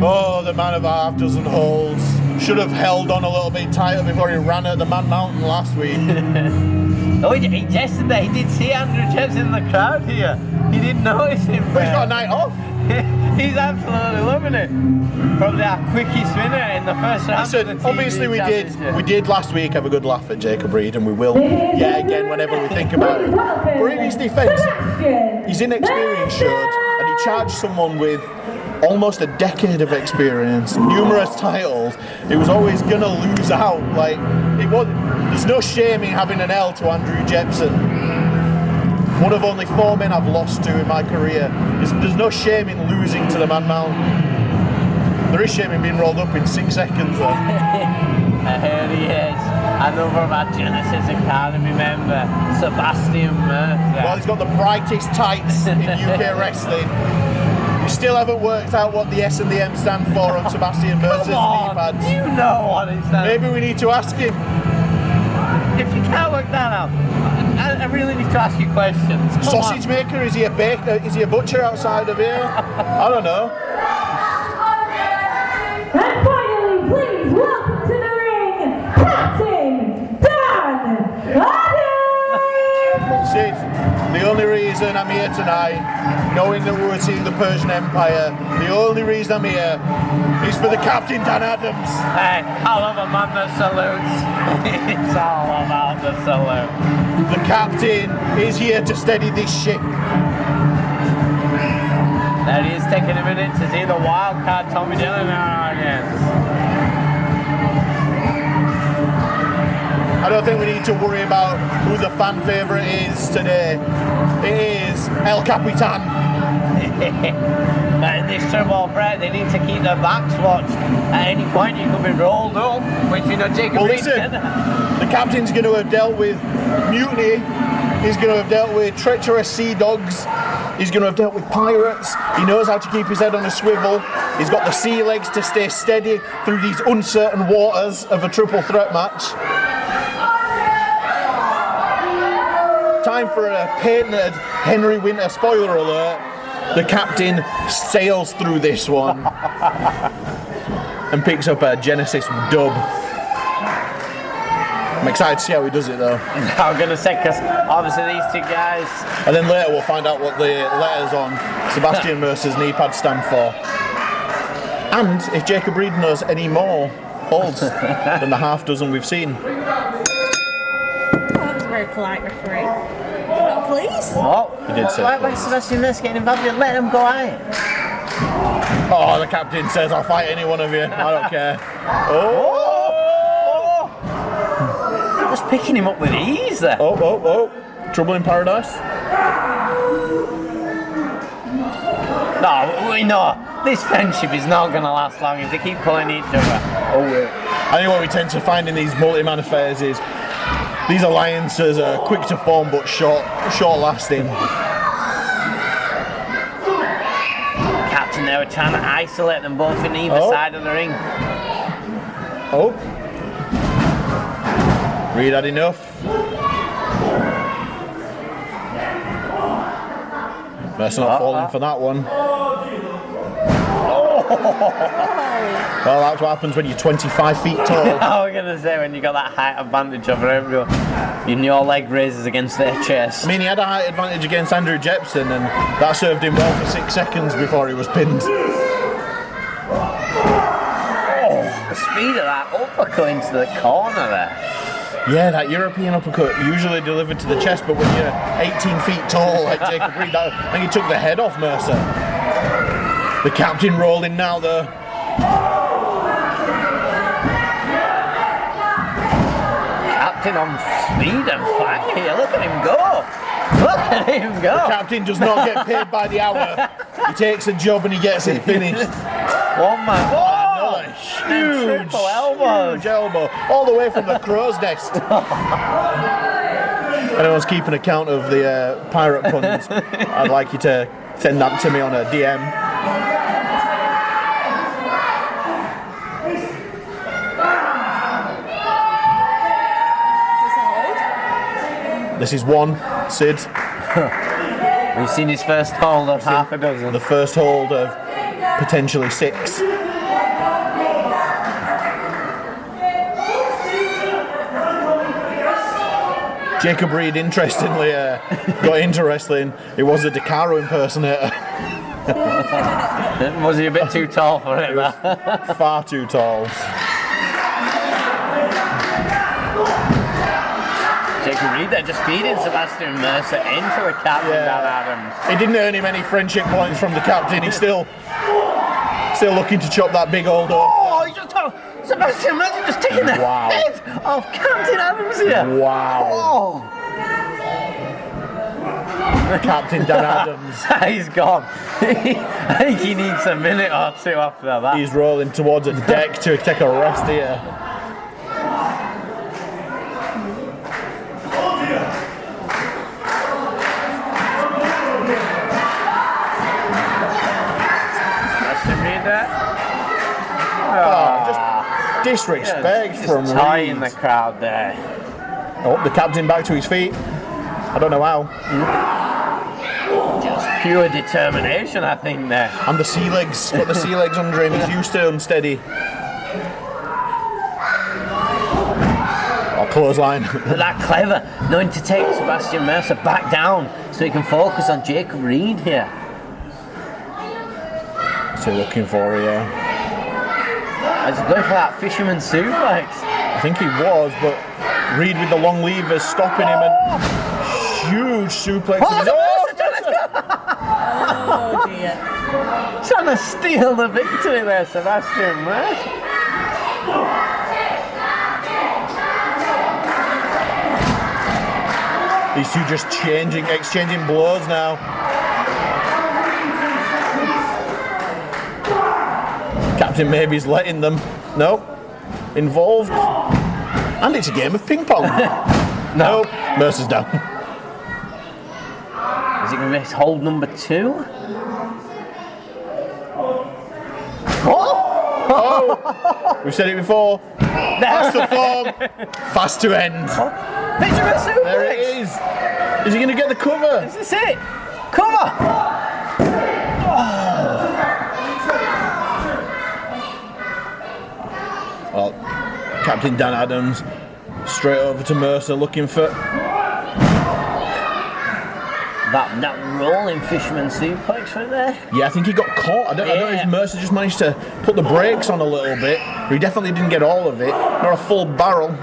[SPEAKER 2] Oh, the man of a half dozen holds, should have held on a little bit tighter before he ran at the Man Mountain last week.
[SPEAKER 1] Oh, yesterday he did see Andrew Jeffs in the crowd here. He didn't notice him.
[SPEAKER 2] But he's got a night off.
[SPEAKER 1] He's absolutely loving it. Probably our quickest winner in the first round.
[SPEAKER 2] Listen,
[SPEAKER 1] of the TV
[SPEAKER 2] obviously we
[SPEAKER 1] championship.
[SPEAKER 2] did last week have a good laugh at Jacob Reed, and we will yet again whenever we think about it. But in his defence, his inexperience showed, and he charged someone with almost a decade of experience, numerous titles. He was always gonna lose out. Like it was. There's no shame in having an L to Andrew Jepson. One of only 4 men I've lost to in my career. There's no shame in losing to the Man Mountain. There is shame in being rolled up in 6 seconds though.
[SPEAKER 1] Here he is. Another of our Genesis Academy member, Sebastian Mercer.
[SPEAKER 2] Well, he's got the brightest tights in UK wrestling. We still haven't worked out what the S and the M stand for on Sebastian Mercer's knee
[SPEAKER 1] Come on,
[SPEAKER 2] pads.
[SPEAKER 1] you know what it stands.
[SPEAKER 2] Maybe we need to ask him.
[SPEAKER 1] If you can't work that out, I really need to ask you questions. Come
[SPEAKER 2] Sausage
[SPEAKER 1] on.
[SPEAKER 2] maker? Is he a baker? Is he a butcher outside of here? I don't know.
[SPEAKER 3] And finally, please welcome to the ring, Captain Dan Adams!
[SPEAKER 2] Sid, the only reason I'm here tonight, knowing that we were seeing the Persian Empire, the only reason I'm here is for the Captain Dan Adams.
[SPEAKER 1] Hey, I love a man that salutes. It's all about the salute.
[SPEAKER 2] The Captain is here to steady this ship.
[SPEAKER 1] There he is, taking a minute to see the wild card Tommy Dillon again.
[SPEAKER 2] I don't think we need to worry about who the fan favourite is today. It is El Capitan.
[SPEAKER 1] In this triple threat, they need to keep their backs watched. At any point, you could be rolled up, which you know Jacob
[SPEAKER 2] Well,
[SPEAKER 1] Reed
[SPEAKER 2] listen,
[SPEAKER 1] can.
[SPEAKER 2] the Captain's going to have dealt with mutiny. He's going to have dealt with treacherous sea dogs. He's going to have dealt with pirates. He knows how to keep his head on a swivel. He's got the sea legs to stay steady through these uncertain waters of a triple threat match. Time for a patented Henry Winter spoiler alert. The Captain sails through this one and picks up a Genesis dub. I'm excited to see how he does it though.
[SPEAKER 1] I'm going to say, because obviously these two guys...
[SPEAKER 2] And then later we'll find out what the letters on Sebastian Mercer's knee pad stand for. And if Jacob Reed knows any more holds than the half dozen we've seen.
[SPEAKER 4] Oh, that was a very polite referee. Oh, please?
[SPEAKER 1] What?
[SPEAKER 2] He did say
[SPEAKER 1] Why
[SPEAKER 2] please.
[SPEAKER 1] is Sebastian Mercer getting involved? Let him go at it.
[SPEAKER 2] Oh, the Captain says, I'll fight any one of you. I don't care. Oh!
[SPEAKER 1] Just picking him up with ease there.
[SPEAKER 2] Oh. Trouble in paradise?
[SPEAKER 1] No, we know. This friendship is not going to last long if they keep pulling each other.
[SPEAKER 2] Oh, wait. I think what we tend to find in these multi-man affairs is these alliances are quick to form but short lasting.
[SPEAKER 1] Captain, they were trying to isolate them both in either side of the ring.
[SPEAKER 2] Oh. Reed had enough. Mercer not falling for that one. Well, that's what happens when you're 25 feet tall.
[SPEAKER 1] I was going to say, when you got that height advantage over everyone, your leg raises against their chest.
[SPEAKER 2] I mean, he had a height advantage against Andrew Jepson, and that served him well for 6 seconds before he was pinned.
[SPEAKER 1] Oh, the speed of that uppercut into the corner there.
[SPEAKER 2] Yeah, that European uppercut usually delivered to the chest, but when you're 18 feet tall like Jacob Reed, I think he took the head off Mercer. The Captain rolling now though.
[SPEAKER 1] Captain on speed and fire here. Look at him go. Look at him go.
[SPEAKER 2] The Captain does not get paid by the hour. He takes a job and he gets it finished.
[SPEAKER 1] One man. Oh,
[SPEAKER 2] Huge
[SPEAKER 1] triple elbow.
[SPEAKER 2] Huge elbow. All the way from the crow's nest. Anyone's keeping account of the pirate puns, I'd like you to send that to me on a DM. This is one, Sid.
[SPEAKER 1] We've seen his first hold of half a dozen.
[SPEAKER 2] The first hold of potentially 6. Jacob Reed, interestingly, got into wrestling. He was a DeCaro impersonator.
[SPEAKER 1] Was he a bit too tall for it?
[SPEAKER 2] Far too tall.
[SPEAKER 1] Jacob Reed there just feeding Sebastian Mercer into the captain, Dan Adams.
[SPEAKER 2] He didn't earn him any friendship points from the captain. He's still looking to chop that big old up.
[SPEAKER 1] Oh, he's just Sebastian Mercer just taking the head of Captain Adams here.
[SPEAKER 2] Wow.
[SPEAKER 1] Oh.
[SPEAKER 2] Captain Dan Adams.
[SPEAKER 1] He's gone. I think he needs a minute or two after that.
[SPEAKER 2] He's rolling towards a deck to take a rest here. Just disrespect from
[SPEAKER 1] Reed.
[SPEAKER 2] in
[SPEAKER 1] the crowd there.
[SPEAKER 2] Oh, the captain back to his feet. I don't know how.
[SPEAKER 1] Just pure determination, I think, there.
[SPEAKER 2] And the sea legs. Got the sea legs under him. He's used to unsteady. Oh, clothesline.
[SPEAKER 1] But that clever, knowing to take Sebastian Mercer back down so he can focus on Jacob Reed here.
[SPEAKER 2] Still looking for here.
[SPEAKER 1] Is he going for that fisherman suplex?
[SPEAKER 2] I think he was, but Reed with the long levers stopping him and huge suplex.
[SPEAKER 4] Oh dear.
[SPEAKER 1] Trying to steal the victory there, Sebastian Mercer.
[SPEAKER 2] These two just exchanging blows now. Captain maybe's letting them. No. Involved. And it's a game of ping pong. No. Mercer's down.
[SPEAKER 1] Is he going to miss hold number 2?
[SPEAKER 2] Oh! We've said it before. Fast to form. Fast to end.
[SPEAKER 1] Picture of suplex.
[SPEAKER 2] There it is. Is he going to get the cover?
[SPEAKER 1] Is this it? Cover!
[SPEAKER 2] Well, Captain Dan Adams straight over to Mercer looking for
[SPEAKER 1] that rolling fisherman suplex right there.
[SPEAKER 2] Yeah, I think he got caught. I don't know if Mercer just managed to put the brakes on a little bit, but he definitely didn't get all of it. Not a full barrel.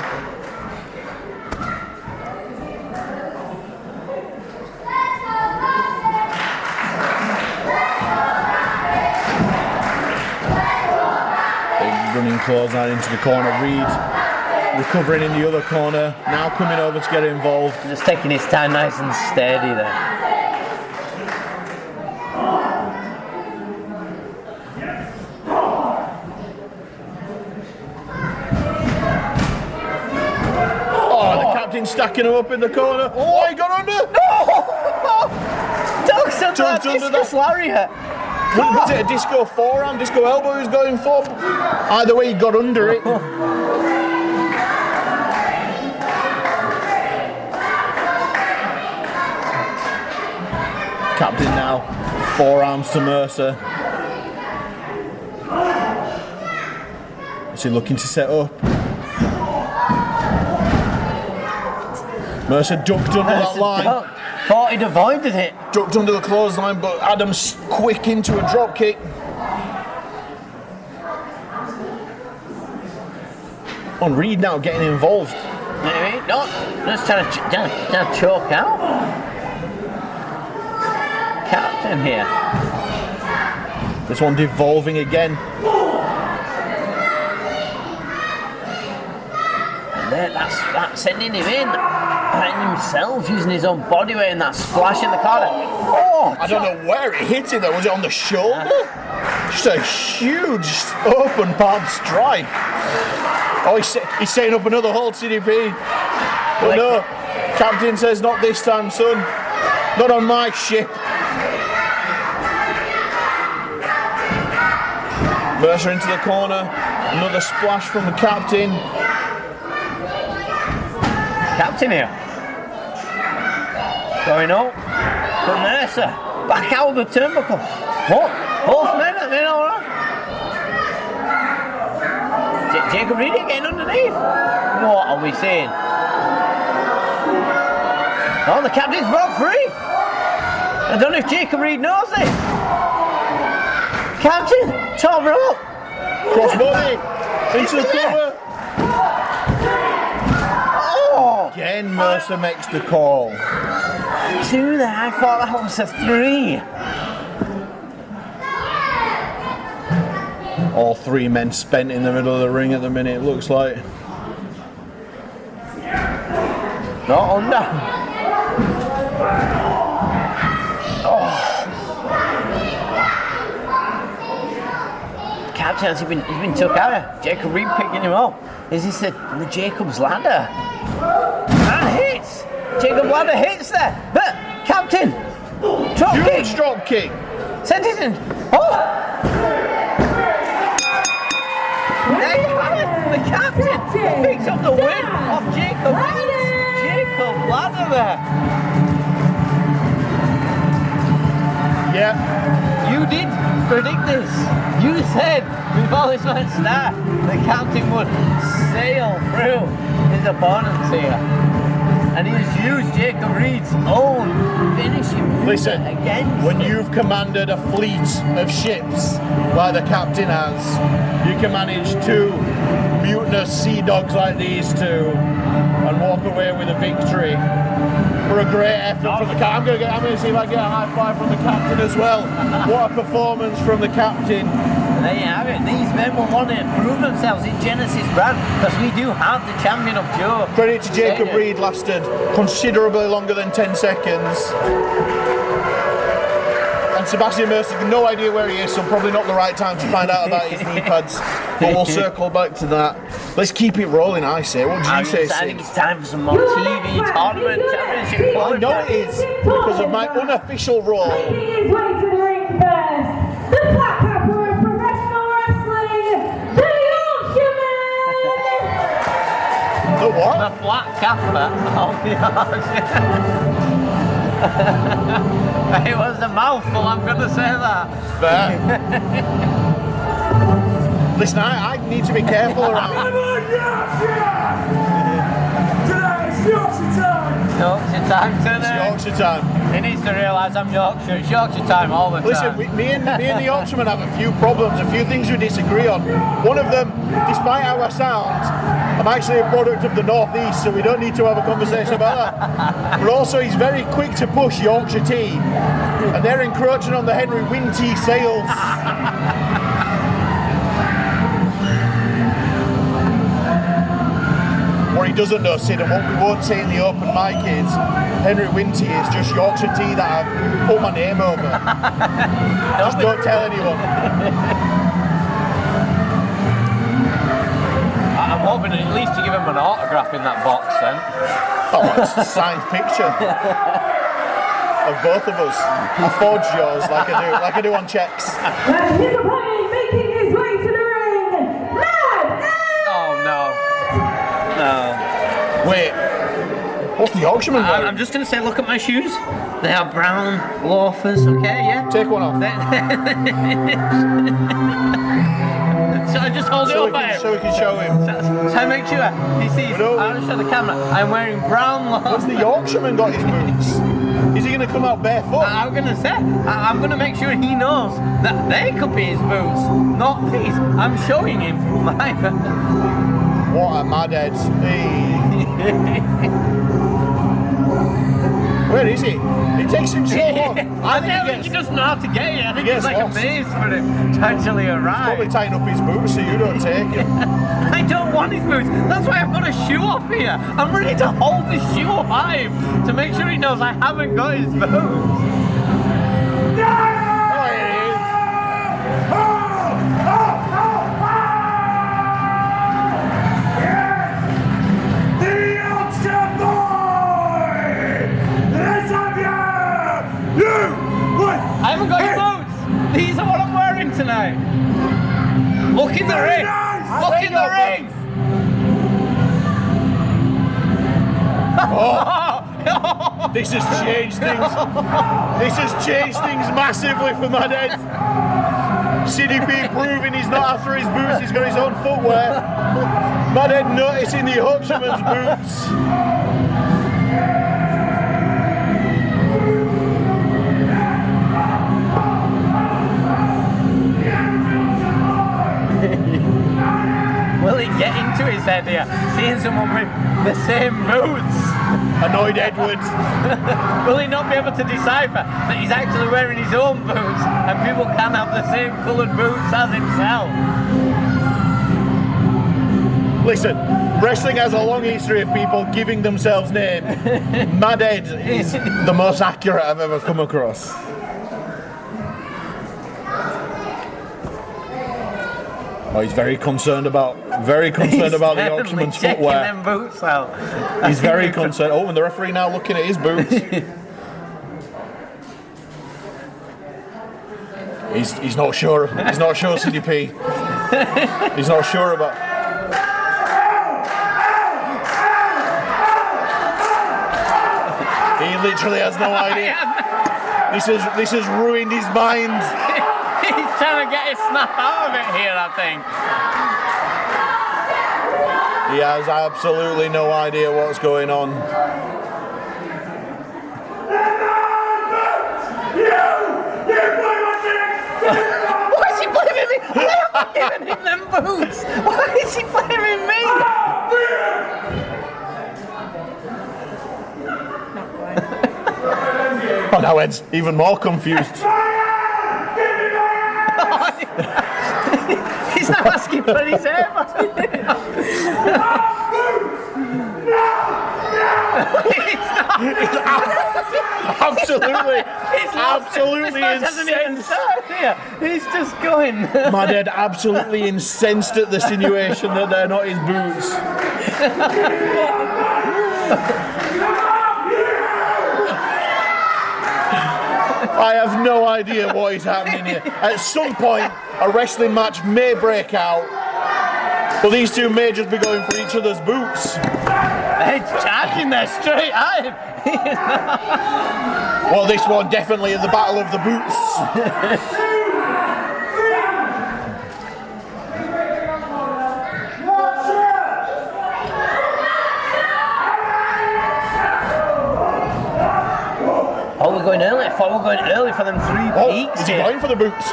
[SPEAKER 2] Running clothesline into the corner. Reed recovering in the other corner. Now coming over to get involved.
[SPEAKER 1] Just taking his time nice and steady there.
[SPEAKER 2] Oh, the captain's stacking him up in the corner. Oh, he got under.
[SPEAKER 1] No! Doug's under that discus lariat.
[SPEAKER 2] Was it a disco forearm, disco elbow he was going for? Either way, he got under it. Captain now, forearms to Mercer. Is he looking to set up? Mercer ducked under that line.
[SPEAKER 1] Thought he'd avoided it.
[SPEAKER 2] Ducked under the clothesline, but Adams quick into a drop kick. On Reed now getting involved.
[SPEAKER 1] Maybe not. Just trying to choke out. Captain here.
[SPEAKER 2] This one devolving again.
[SPEAKER 1] And there, that's sending him in. And himself using his own body weight and that splash in the corner. Oh,
[SPEAKER 2] I don't know where it hit him though. Was it on the shoulder? Just a huge open palm strike. Oh, he's setting up another hold, CDP. But no, Captain says not this time, son. Not on my ship. Mercer into the corner. Another splash from the captain.
[SPEAKER 1] Captain here. Going up. But Mercer. Back out of the turnbuckle. What? Both men are in alright. Jacob Reed getting underneath. What are we saying? Oh, the captain's broke free. I don't know if Jacob Reed knows this. Captain, top rope.
[SPEAKER 2] Crossbody into the cover.
[SPEAKER 1] Oh,
[SPEAKER 2] Again, Mercer makes the call.
[SPEAKER 1] 2 there. I thought that was a 3.
[SPEAKER 2] All 3 men spent in the middle of the ring at the minute, it looks like.
[SPEAKER 1] Not under. Oh. Captain, he's been took out. Jacob Reed picking him up. Is this the Jacob's ladder? And hits. Jacob ladder hits there. But Captain, drop kick.
[SPEAKER 2] Huge drop kick.
[SPEAKER 1] Send it in. Oh. There you have it. The captain picks up the win off Jacob Reed. Jacob ladder there.
[SPEAKER 2] Yeah.
[SPEAKER 1] You did predict this. You said before this went start, the captain would sail through his opponents here. And he's used Jacob Reed's own finishing move.
[SPEAKER 2] Listen,
[SPEAKER 1] against
[SPEAKER 2] when
[SPEAKER 1] him.
[SPEAKER 2] you've commanded a fleet of ships like the captain has, you can manage 2 mutinous sea dogs like these 2 and walk away with a victory. For a great effort from the captain. I'm going to see if I get a high five from the captain as well. What a performance from the captain.
[SPEAKER 1] There you have it. These men will want to prove themselves in Genesis brand because we do have the champion of Joe.
[SPEAKER 2] Credit to Jacob Reed, lasted considerably longer than 10 seconds. And Sebastian Mercer, no idea where he is, so probably not the right time to find out about his knee pads. But we'll circle back to that. Let's keep it rolling, I say. What do you say,
[SPEAKER 1] I think
[SPEAKER 2] Sid?
[SPEAKER 1] it's time for some more TV tournament championship
[SPEAKER 2] I know it is, because of my unofficial role.
[SPEAKER 3] Making his way to the ring first, the Black Capper of professional wrestling, the Yorkshireman!
[SPEAKER 2] The what?
[SPEAKER 1] The flat capper of Yorkshire. It was a mouthful, I'm going to say that.
[SPEAKER 2] Fair. Listen, I need to be careful around.
[SPEAKER 5] Come on, Yorkshire! Today it's Yorkshire time!
[SPEAKER 1] Yorkshire time
[SPEAKER 2] It's
[SPEAKER 1] today.
[SPEAKER 2] Yorkshire time.
[SPEAKER 1] He needs to realise I'm Yorkshire. It's Yorkshire time all the time.
[SPEAKER 2] Listen, me and the Yorkshireman have a few problems, a few things we disagree on. One of them, despite our sound, I'm actually a product of the Northeast, so we don't need to have a conversation about that. But also, he's very quick to push Yorkshire tea, and they're encroaching on the Henry Wynn tea sales. What he doesn't know, Sid, and what we won't say in the open mic is Henry Wynn tea is just Yorkshire tea that I've put my name over. Just don't tell anyone.
[SPEAKER 1] I'm hoping at least to give him an autograph in that box then.
[SPEAKER 2] Oh, it's a signed picture of both of us. I forged yours like I do on checks.
[SPEAKER 3] And his opponent making his way to the ring, Mad
[SPEAKER 1] Oh no. No.
[SPEAKER 2] Wait, what's the Yorkshireman wearing?
[SPEAKER 1] I'm just going to say, look at my shoes. They are brown loafers, okay, yeah?
[SPEAKER 2] Take one off.
[SPEAKER 1] So I just hold it
[SPEAKER 2] So
[SPEAKER 1] up at him.
[SPEAKER 2] we can show him.
[SPEAKER 1] So I make sure he sees.
[SPEAKER 2] No.
[SPEAKER 1] I'll show the camera. I'm wearing brown
[SPEAKER 2] Has
[SPEAKER 1] loafers.
[SPEAKER 2] the Yorkshireman got his boots? Is he going to come out barefoot?
[SPEAKER 1] I'm going to say, I'm going to make sure he knows that they could be his boots, not these. I'm showing him my
[SPEAKER 2] What a mad head. Hey. Where is he? It takes him so long.
[SPEAKER 1] I think he doesn't know how to get here. I think it's like
[SPEAKER 2] lost.
[SPEAKER 1] a maze for him to actually arrive.
[SPEAKER 2] Probably tying up his boots so you don't take him.
[SPEAKER 1] I don't want his boots. That's why I've got a shoe off here. I'm ready to hold the shoe alive to make sure he knows I haven't got his boots.
[SPEAKER 2] Oh, here he is.
[SPEAKER 5] The Yorkshire boy! Let's have you! What?
[SPEAKER 1] I haven't got his boots. These are what I'm wearing tonight. Look in the
[SPEAKER 5] Very
[SPEAKER 1] ring.
[SPEAKER 5] nice.
[SPEAKER 1] Look in the ring.
[SPEAKER 2] This has changed things. This has changed things massively for Mad Head. CDP proving he's not after his boots, he's got his own footwear. Mad Head noticing the Yorkshireman's boots.
[SPEAKER 1] someone with the same boots.
[SPEAKER 2] Annoyed Edward.
[SPEAKER 1] Will he not be able to decipher that he's actually wearing his own boots and people can have the same coloured boots as himself?
[SPEAKER 2] Listen, wrestling has a long history of people giving themselves names. Mad Ed is the most accurate I've ever come across. Oh, he's very concerned about the Yorkshireman's footwear.
[SPEAKER 1] Them boots out.
[SPEAKER 2] He's very concerned. Oh, and the referee now looking at his boots. He's not sure. He's not sure, CDP. He's not sure about. He literally has no idea. This has ruined his mind.
[SPEAKER 1] He's trying to get his snap out of it here, I think.
[SPEAKER 2] He has absolutely no idea what's going on.
[SPEAKER 1] Why is he blaming me? Why am I giving him them boots? Why is he blaming me?
[SPEAKER 2] Oh, now Ed's even more confused.
[SPEAKER 1] He's not asking for his hair.
[SPEAKER 2] Absolutely incensed.
[SPEAKER 1] He's just going.
[SPEAKER 2] My dad absolutely incensed at the insinuation that they're not his boots. I have no idea what is happening here. At some point, a wrestling match may break out, but these two may just be going for each other's boots.
[SPEAKER 1] They're charging there straight at him.
[SPEAKER 2] Well, this one definitely is the battle of the boots.
[SPEAKER 1] Oh, we're going early. I thought we were going early for them 3 peaks.
[SPEAKER 2] Is he going for the boots?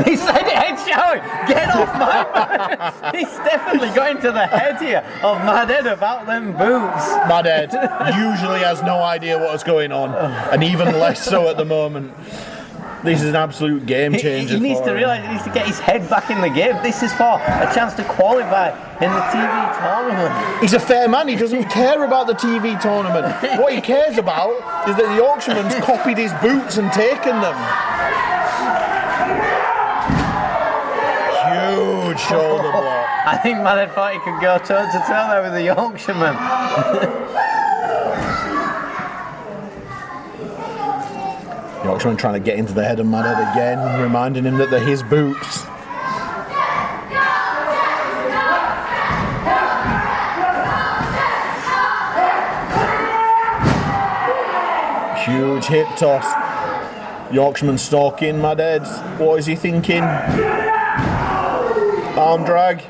[SPEAKER 1] He said it, head shower. Get off my man. He's definitely going to the head here of Mad Ed about them boots.
[SPEAKER 2] Mad Ed usually has no idea what's going on, and even less so at the moment. This is an absolute game changer.
[SPEAKER 1] He needs to realise he needs to get his head back in the game. This is for a chance to qualify in the TV tournament.
[SPEAKER 2] He's a fair man. He doesn't care about the TV tournament. What he cares about is that the Yorkshireman's copied his boots and taken them. Huge shoulder block.
[SPEAKER 1] I think Mad Ed thought he could go toe to toe there with the Yorkshireman.
[SPEAKER 2] Yorkshireman trying to get into the head of Mad Ed again, reminding him that they're his boots. Huge hip toss. Yorkshireman stalking Mad Ed. What is he thinking? Arm drag.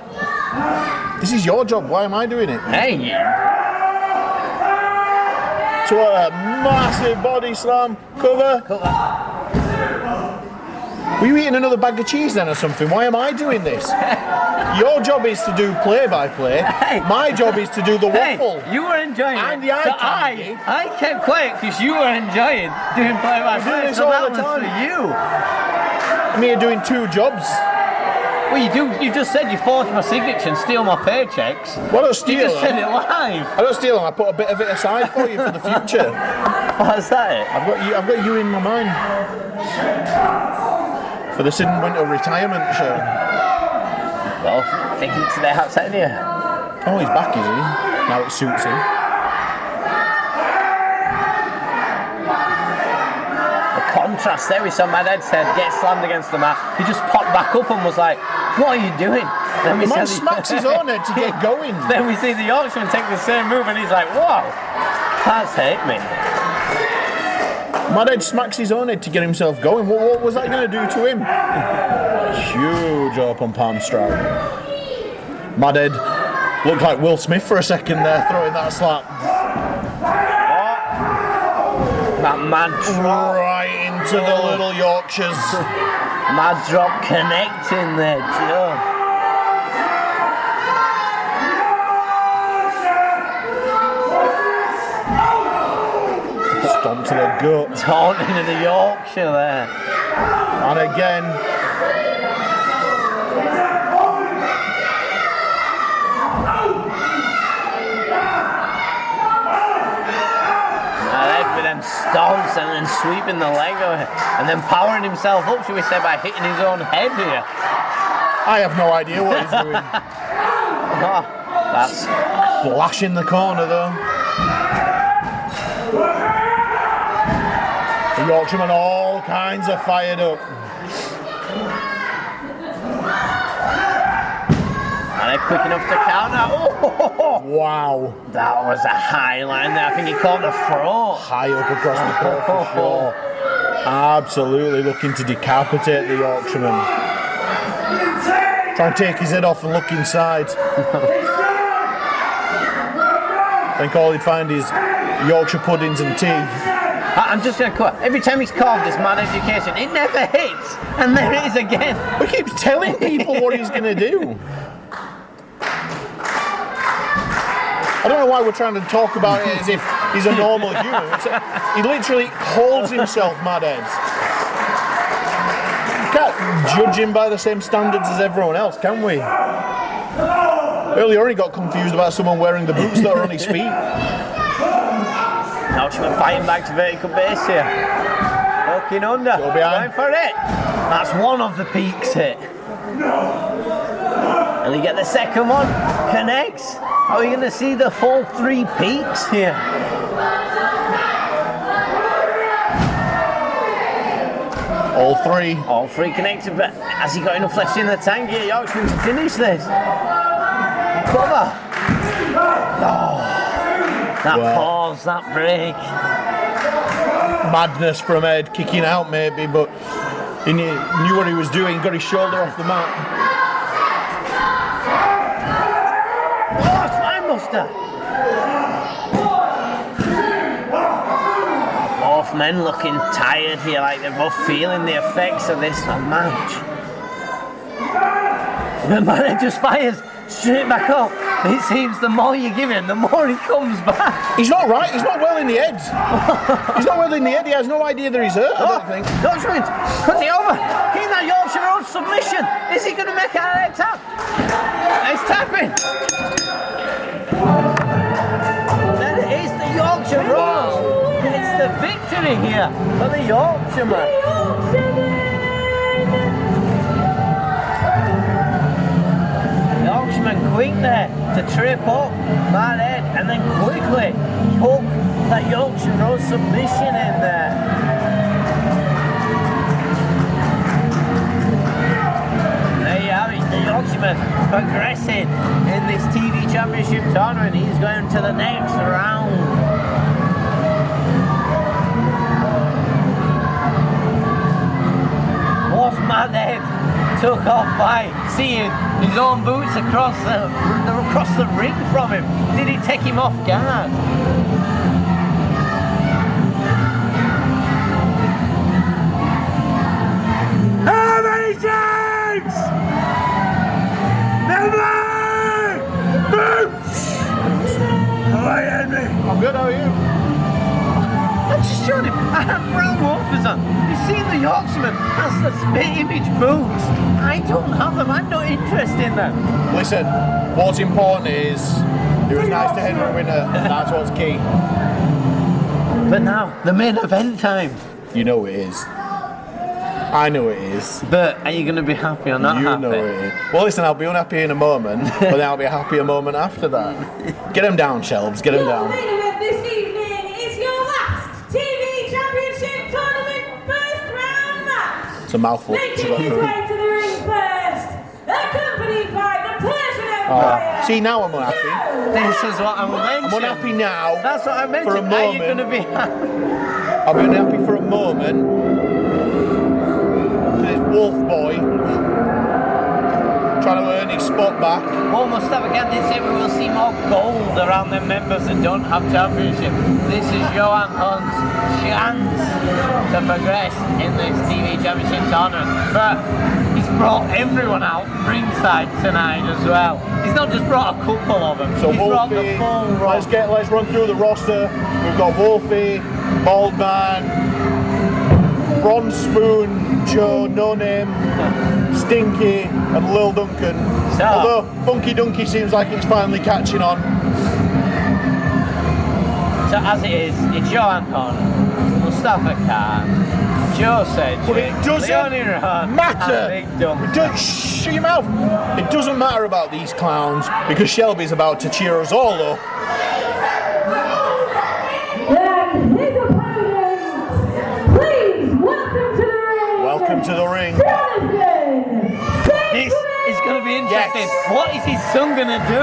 [SPEAKER 2] This is your job. Why am I doing it?
[SPEAKER 1] Hey.
[SPEAKER 2] To a massive body slam. Cover. Were you eating another bag of cheese then or something? Why am I doing this? Your job is to do play-by-play.
[SPEAKER 1] Hey.
[SPEAKER 2] My job is to do the waffle.
[SPEAKER 1] Hey, you were enjoying
[SPEAKER 2] And
[SPEAKER 1] it.
[SPEAKER 2] the eye
[SPEAKER 1] So
[SPEAKER 2] candy.
[SPEAKER 1] I kept quiet because you were enjoying doing
[SPEAKER 2] We do
[SPEAKER 1] play-by-play.
[SPEAKER 2] this
[SPEAKER 1] So
[SPEAKER 2] all
[SPEAKER 1] that
[SPEAKER 2] the
[SPEAKER 1] was
[SPEAKER 2] time.
[SPEAKER 1] for you.
[SPEAKER 2] I'm here doing 2 jobs.
[SPEAKER 1] Well, you do. You just said you forged my signature and steal my paychecks.
[SPEAKER 2] Well, I don't steal
[SPEAKER 1] You just said
[SPEAKER 2] them.
[SPEAKER 1] it live.
[SPEAKER 2] I don't steal them. I put a bit of it aside for you for the future.
[SPEAKER 1] What's that?
[SPEAKER 2] I've got you in my mind for the Sid and Winter retirement show.
[SPEAKER 1] Well, taking it to their house out here.
[SPEAKER 2] Oh, he's back, is he? Now it suits him.
[SPEAKER 1] The contrast there, we saw Mad Ed said, get slammed against the mat. He just popped back up and was like, what are you doing? Then
[SPEAKER 2] The man smacks his own head to get going.
[SPEAKER 1] Then we see the Yorkshireman take the same move and he's like, whoa, that's hit me.
[SPEAKER 2] Mad Ed smacks his own head to get himself going. What was that going to do to him? Huge open palm strike. Mad Ed looked like Will Smith for a second there, throwing that slap.
[SPEAKER 1] That mad drop.
[SPEAKER 2] Right into the little Yorkshires.
[SPEAKER 1] Mad drop connecting there, Joe.
[SPEAKER 2] Stomp to the gut.
[SPEAKER 1] Taunting in the Yorkshire there.
[SPEAKER 2] And again.
[SPEAKER 1] With them stomps and then sweeping the leg away. And then powering himself up, should we say, by hitting his own head here.
[SPEAKER 2] I have no idea what he's doing.
[SPEAKER 1] Oh, that's
[SPEAKER 2] Splash in the corner though. The Yorkshiremen all kinds of fired up.
[SPEAKER 1] and they're quick enough to counter. Oh,
[SPEAKER 2] Wow.
[SPEAKER 1] that was a high line there. I think he caught the throat.
[SPEAKER 2] High up across the court for sure. Absolutely looking to decapitate the Yorkshireman. Try and take his head off and look inside. I think all he'd find is Yorkshire puddings and tea.
[SPEAKER 1] I'm just going to cut. Every time he's called this mad education, it never hits. And there it is again.
[SPEAKER 2] We keep telling people what he's going to do. I don't know why we're trying to talk about it as if he's a normal human. He literally holds himself mad heads. You can't judge him by the same standards as everyone else, can we? Earlier on he got confused about someone wearing the boots that are on his feet.
[SPEAKER 1] Yorkshireman fighting back to vertical base here. Looking under.
[SPEAKER 2] Go behind.
[SPEAKER 1] Going for it. That's one of the peaks hit. And you get the second one. Connects. Are we going to see the full 3 peaks here?
[SPEAKER 2] All three.
[SPEAKER 1] All 3 connected, but has he got enough left in the tank here, Yorkshireman, to finish this? Cover. Oh, that pause, that break.
[SPEAKER 2] Madness from Ed, kicking out maybe, but he knew what he was doing, got his shoulder off the mat.
[SPEAKER 1] Oh, Slime Buster. Both men looking tired here, like they're both feeling the effects of this match. The man just fires straight back up. It seems the more you give him, the more he comes back.
[SPEAKER 2] He's not right, he's not well in the head. He's not well in the head, he has no idea that he's hurt, I don't think.
[SPEAKER 1] Yorkshireman, cuts it over. Getting that Yorkshire Road submission. Is he going to make out of that tap? It's tapping. Then it is the Yorkshire Road. And it's the victory here for the Yorkshireman. Yorkshireman quick there to trip up that head and then quickly hook that Yorkshire Road submission in there. There you have it, the Yorkshireman progressing in this TV Championship tournament. He's going to the next round. Was Madhead took off by seeing his own boots across the ring from him. Did he take him off guard?
[SPEAKER 5] How many times? Never! Boots! How are you, Henry?
[SPEAKER 2] I'm good, how are you?
[SPEAKER 1] I just showed him. I had brown loafers on. You've seen the Yorkshireman has the spit image boots. I don't have them. I'm not interested in them.
[SPEAKER 2] Listen, what's important is it was nice to Henry Winter, and that's what's key.
[SPEAKER 1] But now, the main event time.
[SPEAKER 2] You know it is. I know it is.
[SPEAKER 1] But are you going to be happy or not
[SPEAKER 2] You
[SPEAKER 1] happy?
[SPEAKER 2] know it is. Well, listen, I'll be unhappy in a moment, but then I'll be happy a moment after that. Get him down, Shelves, get him
[SPEAKER 3] Your
[SPEAKER 2] down.
[SPEAKER 3] main event this evening is your last TV Championship Tournament first round match.
[SPEAKER 2] It's a mouthful.
[SPEAKER 3] Making his way to the ring first, accompanied by the Pelican Empire.
[SPEAKER 2] See, now I'm unhappy.
[SPEAKER 1] This is what I'm mentioning.
[SPEAKER 2] I'm unhappy now.
[SPEAKER 1] That's what I mentioned.
[SPEAKER 2] For a
[SPEAKER 1] Are you going to
[SPEAKER 2] moment.
[SPEAKER 1] be happy?
[SPEAKER 2] I'll be unhappy for a moment. This wolf boy trying to earn his spot back.
[SPEAKER 1] One must have a candidate. We will see more gold around the members that don't have championship. This is Johan Hunt's chance to progress in this TV Championship tournament. But he's brought everyone out ringside tonight as well. He's not just brought a couple of them.
[SPEAKER 2] So
[SPEAKER 1] he's brought the
[SPEAKER 2] Wolfie,
[SPEAKER 1] full roster.
[SPEAKER 2] let's run through the roster. We've got Wolfie, Bald Man, Bronze Spoon, Joe, No Name, Stinky, and Lil Duncan.
[SPEAKER 1] So,
[SPEAKER 2] although Funky Donkey seems like it's finally catching on.
[SPEAKER 1] So as it is, it's Johan Hunt, Mustafa Khan, Joe Sedgwick,
[SPEAKER 2] But it doesn't matter.
[SPEAKER 1] and Big Dump.
[SPEAKER 2] Shut your mouth. It doesn't matter about these clowns because Shelby's about to cheer us all up.
[SPEAKER 3] And his opponent, please welcome to the ring.
[SPEAKER 2] Welcome to the ring.
[SPEAKER 3] Jonathan.
[SPEAKER 1] This is going to be interesting.
[SPEAKER 2] Yes.
[SPEAKER 1] What is his son going to do?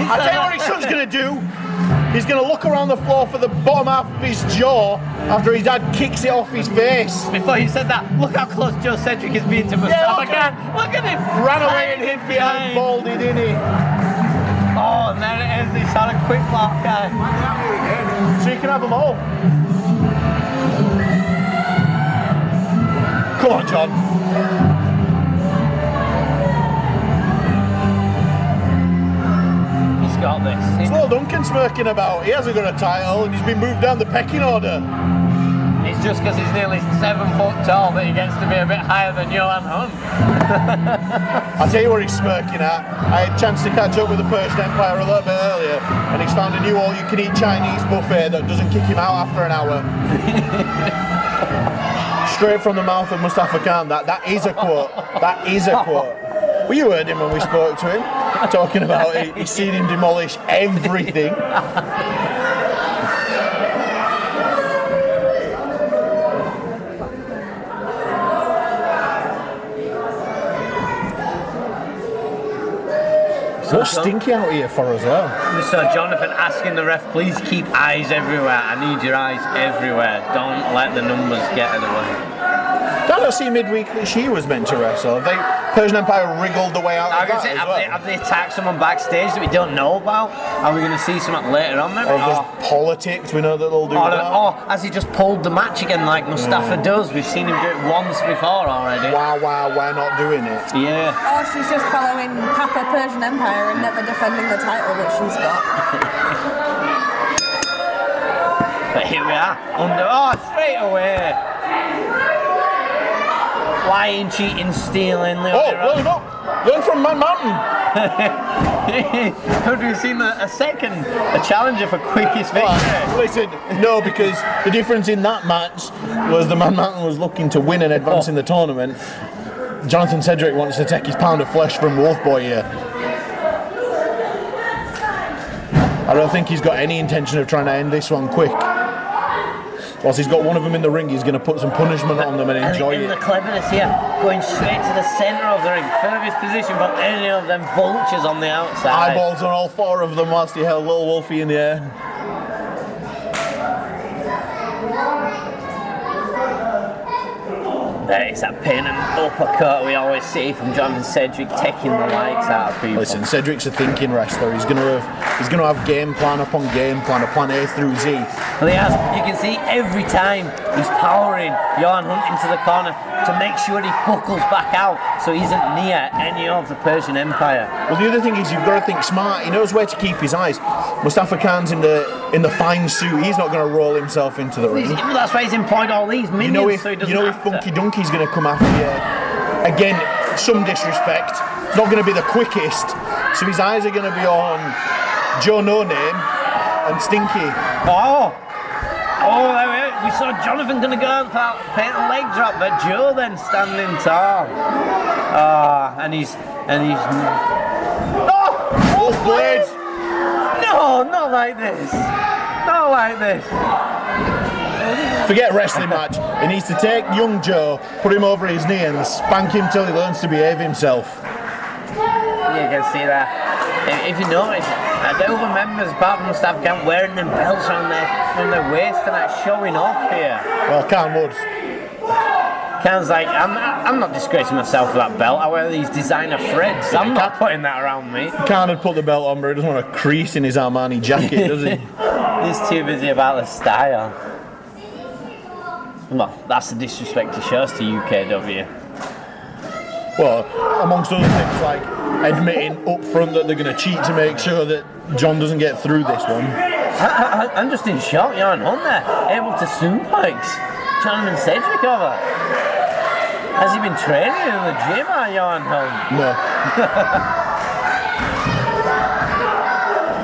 [SPEAKER 2] I'll tell you what his son's going to do. He's going to look around the floor for the bottom half of his jaw after his dad kicks it off his face.
[SPEAKER 1] Before you said that, look how close Joe Sedgwick is being to Mustafa Khan. Look at him.
[SPEAKER 2] Ran away and hid behind Baldy, didn't he?
[SPEAKER 1] Oh, and there it is. He's had a quick block guy.
[SPEAKER 2] So you can have them all. Come on, John.
[SPEAKER 1] He's got this.
[SPEAKER 2] It's Lil Duncan smirking about. He hasn't got a title and he's been moved down the pecking order.
[SPEAKER 1] It's just because he's nearly 7 foot tall that he gets to be a bit higher than Johan Hunt.
[SPEAKER 2] I'll tell you what he's smirking at. I had a chance to catch up with the Persian Empire a little bit earlier and he's found a new all-you-can-eat Chinese buffet that doesn't kick him out after an hour. Straight from the mouth of Mustafa Khan. That is a quote. That is a quote. Well, you heard him when we spoke to him, talking about he's seen him demolish everything. What's Stinky out here for as well?
[SPEAKER 1] We saw Jonathan asking the ref, please keep eyes everywhere. I need your eyes everywhere. Don't let the numbers get in the way.
[SPEAKER 2] Did I see midweek that she was meant to wrestle? Have they, Persian Empire wriggled the way out
[SPEAKER 1] I
[SPEAKER 2] of
[SPEAKER 1] was
[SPEAKER 2] that
[SPEAKER 1] going to say,
[SPEAKER 2] as well?
[SPEAKER 1] have they attacked someone backstage that we don't know about? Are we going to see something later on maybe?
[SPEAKER 2] Or just politics, we know that they'll do that.
[SPEAKER 1] Or has he just pulled the match again like Mustafa does? We've seen him do it once before already.
[SPEAKER 2] Wow, we're not doing it.
[SPEAKER 1] Yeah.
[SPEAKER 4] Or she's just following Papa Persian Empire and never defending the title that she's got.
[SPEAKER 1] But here we are. Straight away. Lying, cheating, stealing.
[SPEAKER 2] Well, look, learn from Man Mountain.
[SPEAKER 1] Have we seen a challenger for quickest victory?
[SPEAKER 2] Well, listen, no, because the difference in that match was the Man Mountain was looking to win and advance in the tournament. Jonathan Sedgwick wants to take his pound of flesh from Wolf Boy here. I don't think he's got any intention of trying to end this one quick. Whilst he's got one of them in the ring, he's going to put some punishment on them and enjoy it.
[SPEAKER 1] And the cleverness here, going straight to the centre of the ring, furthest position from any of them vultures on the outside.
[SPEAKER 2] Eyeballs on all 4 of them whilst he held little Wolfie in the air.
[SPEAKER 1] There is that pin and uppercut we always see from Jonathan Sedgwick, taking the lights out of people.
[SPEAKER 2] Listen, Cedric's a thinking wrestler. He's going to have game plan upon game plan, a plan A through Z.
[SPEAKER 1] Well, he has. You can see every time he's powering Johan Hunt into the corner to make sure he buckles back out so he isn't near any of the Persian Empire.
[SPEAKER 2] Well, the other thing is you've got to think smart. He knows where to keep his eyes. Mustafa Khan's in the fine suit. He's not going to roll himself into the ring.
[SPEAKER 1] That's why he's employed all these minions.
[SPEAKER 2] You know if Funky Donkey's going to come after you, again, some disrespect. It's not going to be the quickest. So his eyes are going to be on Joe No Name and Stinky.
[SPEAKER 1] We saw Jonathan going to go out for paint and leg drop, but Joe then standing tall. And he's
[SPEAKER 2] Wolf Blade!
[SPEAKER 1] No, not like this. Not like this.
[SPEAKER 2] Forget wrestling match. He needs to take young Joe, put him over his knee and spank him till he learns to behave himself.
[SPEAKER 1] You can see that. If you notice, the other members, apart from Mustafa Khan, wearing them belts on their waist and that's showing off here.
[SPEAKER 2] Well, Khan would.
[SPEAKER 1] Khan's like, I'm not disgracing myself for that belt. I wear these designer threads. I'm not putting that around me.
[SPEAKER 2] Khan had put the belt on, but he doesn't want a crease in his Armani jacket, does he?
[SPEAKER 1] He's too busy about the style. Well, that's the disrespect he shows to UKW.
[SPEAKER 2] Well, amongst other things, like admitting up front that they're going to cheat to make sure that John doesn't get through this one.
[SPEAKER 1] I'm just in shock. Johan Hunt there, able to suplex Jonathan Cedric over. Has he been training in the gym, Johan Hunt?
[SPEAKER 2] No.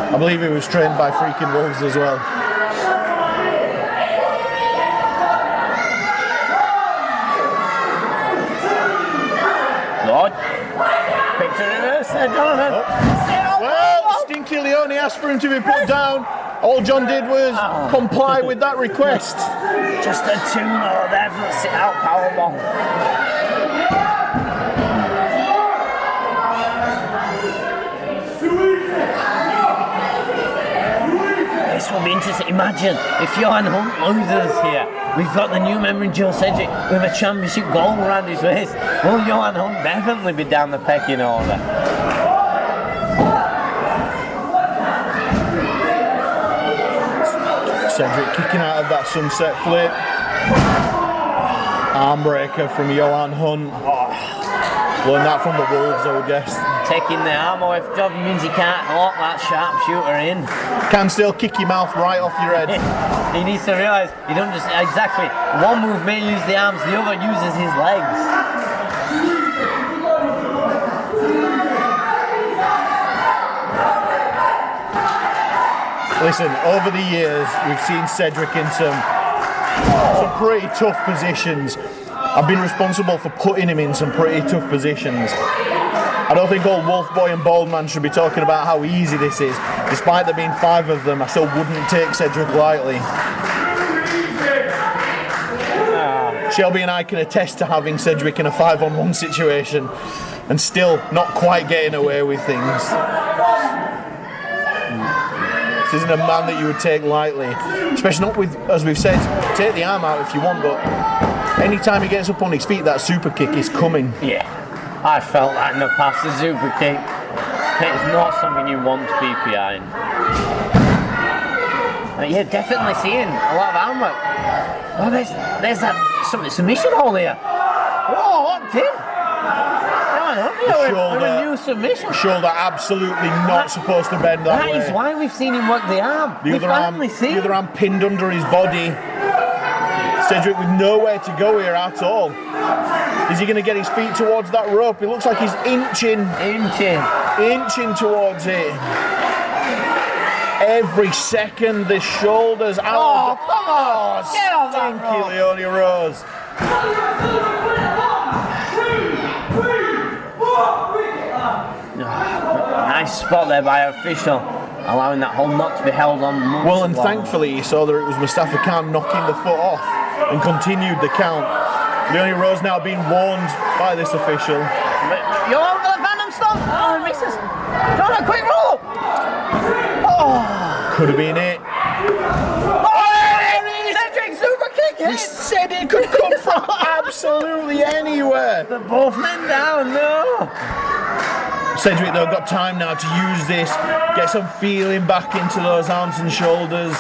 [SPEAKER 2] I believe he was trained by freaking wolves as well.
[SPEAKER 1] Lord, quick to reverse there, Jonathan.
[SPEAKER 2] Well, Stinky Leone asked for him to be put down. All John did was comply with that request.
[SPEAKER 1] Just a 2-0 there for the sit-out powerbomb. This will be interesting. Imagine if Johan Hunt loses here. We've got the new member in Joe Cedric with a championship gold around his waist. Will Johan Hunt definitely be down the pecking order?
[SPEAKER 2] Cedric kicking out of that sunset flip. Armbreaker from Johan Hunt. Learned that from the Wolves, I would guess.
[SPEAKER 1] Taking the arm away from Job means he can't lock that sharpshooter in.
[SPEAKER 2] Can still kick your mouth right off your head.
[SPEAKER 1] He needs to realise you don't just exactly one move may use the arms, the other uses his legs.
[SPEAKER 2] Listen, over the years we've seen Cedric in some pretty tough positions. I've been responsible for putting him in some pretty tough positions. I don't think old Wolf Boy and Bald Man should be talking about how easy this is. Despite there being 5 of them, I still wouldn't take Cedric lightly. Shelby and I can attest to having Cedric in a 5-on-1 situation and still not quite getting away with things. This isn't a man that you would take lightly, especially not with, as we've said, take the arm out if you want, but anytime he gets up on his feet, that super kick is coming.
[SPEAKER 1] Yeah, I felt that in the past. The super kick, it's not something you want to be behind. But yeah, definitely seeing a lot of arm work. Oh, there's that submission hold here. Whoa, locked in. With a new submission.
[SPEAKER 2] Shoulder absolutely not supposed to bend that way.
[SPEAKER 1] That is why we've seen him work the arm.
[SPEAKER 2] The other arm pinned under his body. Cedric with nowhere to go here at all. Is he going to get his feet towards that rope? It looks like he's inching towards it. Every second, the shoulders out.
[SPEAKER 1] Oh, come on! Get off that rope.
[SPEAKER 2] Leone Rose.
[SPEAKER 1] Nice spot there by official, allowing that hold not to be held on.
[SPEAKER 2] Well, and thankfully he saw that it was Mustafa Khan knocking the foot off and continued the count. Leone Rose now being warned by this official.
[SPEAKER 1] You're over the Phantom Stomp! Oh, he misses! Don't a quick roll! Oh!
[SPEAKER 2] Could have been it.
[SPEAKER 1] Cedric super kick!
[SPEAKER 2] He said it could come from absolutely anywhere.
[SPEAKER 1] They're both men down, no!
[SPEAKER 2] Cedric though got time now to use this, get some feeling back into those arms and shoulders.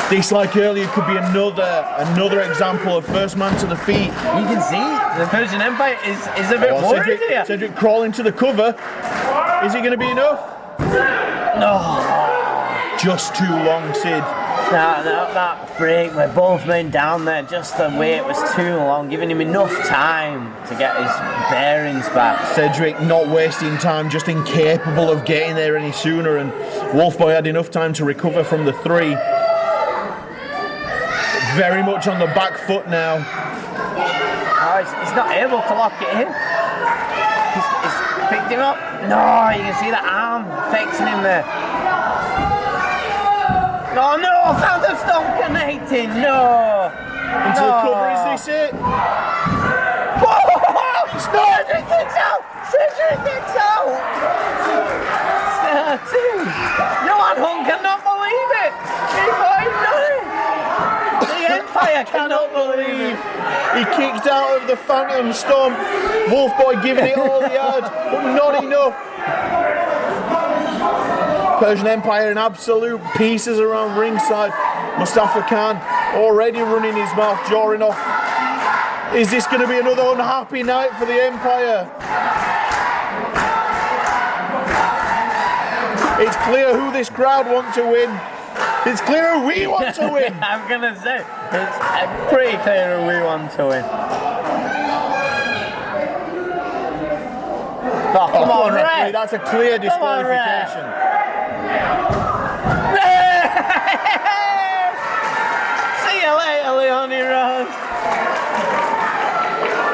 [SPEAKER 2] This, like earlier, could be another example of first man to the feet.
[SPEAKER 1] You can see the Pelican Empire is a bit worried here.
[SPEAKER 2] Cedric crawling to the cover. Is it going to be enough?
[SPEAKER 1] No.
[SPEAKER 2] Just too long, Sid.
[SPEAKER 1] That break where both men down there, just the wait was too long, giving him enough time to get his bearings back.
[SPEAKER 2] Cedric not wasting time, just incapable of getting there any sooner, and Wolfboy had enough time to recover from the 3. Very much on the back foot now.
[SPEAKER 1] Oh, he's not able to lock it in. He's picked him up. No, you can see the arm affecting him there. Oh no, Phantom Stomp connecting, no!
[SPEAKER 2] Into the cover, is this it?
[SPEAKER 1] Whoa! Cedric kicks out! Cedric kicks out! 2. Johan Hunt cannot believe it! He thought he'd done it! The Empire cannot believe!
[SPEAKER 2] He kicked out of the Phantom Stomp. Wolfboy giving it all he had, but not enough. Persian Empire in absolute pieces around ringside. Mustafa Khan already running his mouth, jawing off. Is this going to be another unhappy night for the Empire? It's clear who this crowd want to win. It's clear who we want to win.
[SPEAKER 1] I'm gonna say it's pretty clear who we want to win. Oh, come on,
[SPEAKER 2] referee,
[SPEAKER 1] Red.
[SPEAKER 2] that's a clear disqualification.
[SPEAKER 1] See you later, Leonie Rose.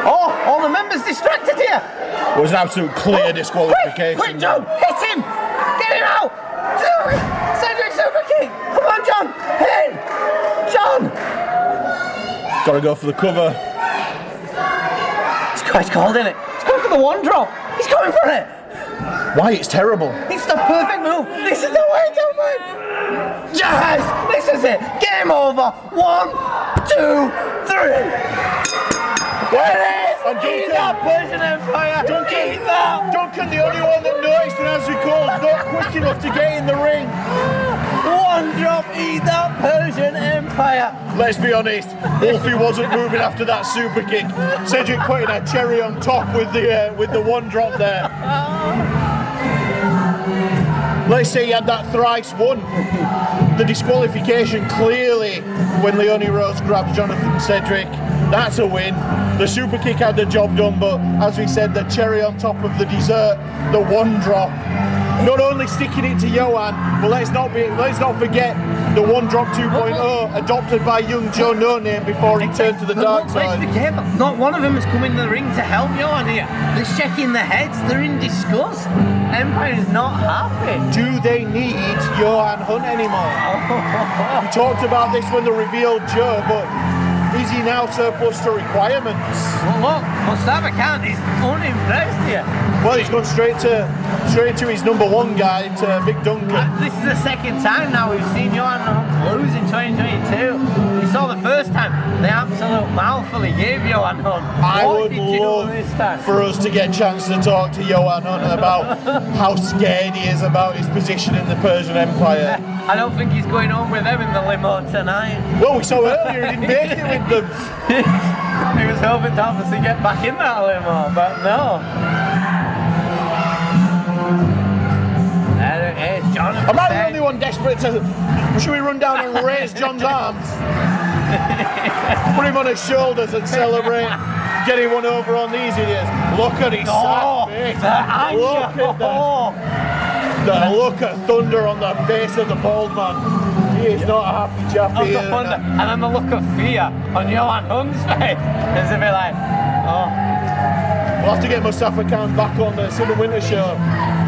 [SPEAKER 1] Oh, all the members distracted here.
[SPEAKER 2] It was an absolute clear disqualification.
[SPEAKER 1] Quick, John, hit him! Get him out! Cedric Super King! Come on, John! Hit him! John!
[SPEAKER 2] Got to go for the cover.
[SPEAKER 1] He's called, isn't it? He's going for the one drop. He's going for it.
[SPEAKER 2] Why? It's terrible.
[SPEAKER 1] It's the perfect move. This is the way, gentlemen. Yes! This is it. Game over. 1, 2, 3. There it is!
[SPEAKER 2] And
[SPEAKER 1] Eat that Persian Empire! Eat that!
[SPEAKER 2] Duncan, the only one that noticed and as we called, not quick enough to get in the ring.
[SPEAKER 1] One drop, eat that Persian Empire!
[SPEAKER 2] Let's be honest, Wolfie wasn't moving after that super kick. Cedric putting a cherry on top with the one drop there. Let's say he had that thrice won. The disqualification clearly when Leonie Rose grabbed Jonathan Cedric. That's a win. The super kick had the job done, but as we said, the cherry on top of the dessert, the one drop. Not only sticking it to Johan, but let's not forget the one drop 2.0 adopted by young Joe No Name before he turned to the dark side.
[SPEAKER 1] Not one of them has come in the ring to help Johan here. They're shaking their heads, they're in disgust. Empire is not happy.
[SPEAKER 2] Do they need Johan Hunt anymore? We talked about this when they revealed Joe, but is he now surplus to requirements?
[SPEAKER 1] Well, look, Mustafa Khan is unimpressed here.
[SPEAKER 2] Well, he's gone straight to his number one guy, to Vic Duncan.
[SPEAKER 1] This is the second time now we've seen Johan Hunt lose in 2022. We saw the first time the absolute mouthful he gave Johan Hunt.
[SPEAKER 2] I
[SPEAKER 1] What
[SPEAKER 2] would
[SPEAKER 1] did you do
[SPEAKER 2] love
[SPEAKER 1] this time?
[SPEAKER 2] for us to get a chance to talk to Johan Hunt about how scared he is about his position in the Persian Empire.
[SPEAKER 1] I don't think he's going home with them in the limo tonight.
[SPEAKER 2] Well, we saw earlier he didn't make it with them.
[SPEAKER 1] He was hoping to obviously get back in that limo, but no. There it is, Jonathan.
[SPEAKER 2] Am I the only one desperate to... Should we run down and raise John's arms? Put him on his shoulders and celebrate getting one over on these idiots. Look at his sad face. Look at that. The look of thunder on the face of the bald man. He is not a happy chap here.
[SPEAKER 1] And then the look of fear on Johan Hunt's face. As if he's like, oh.
[SPEAKER 2] We'll have to get Mustafa Khan back on the Summer Winter Show.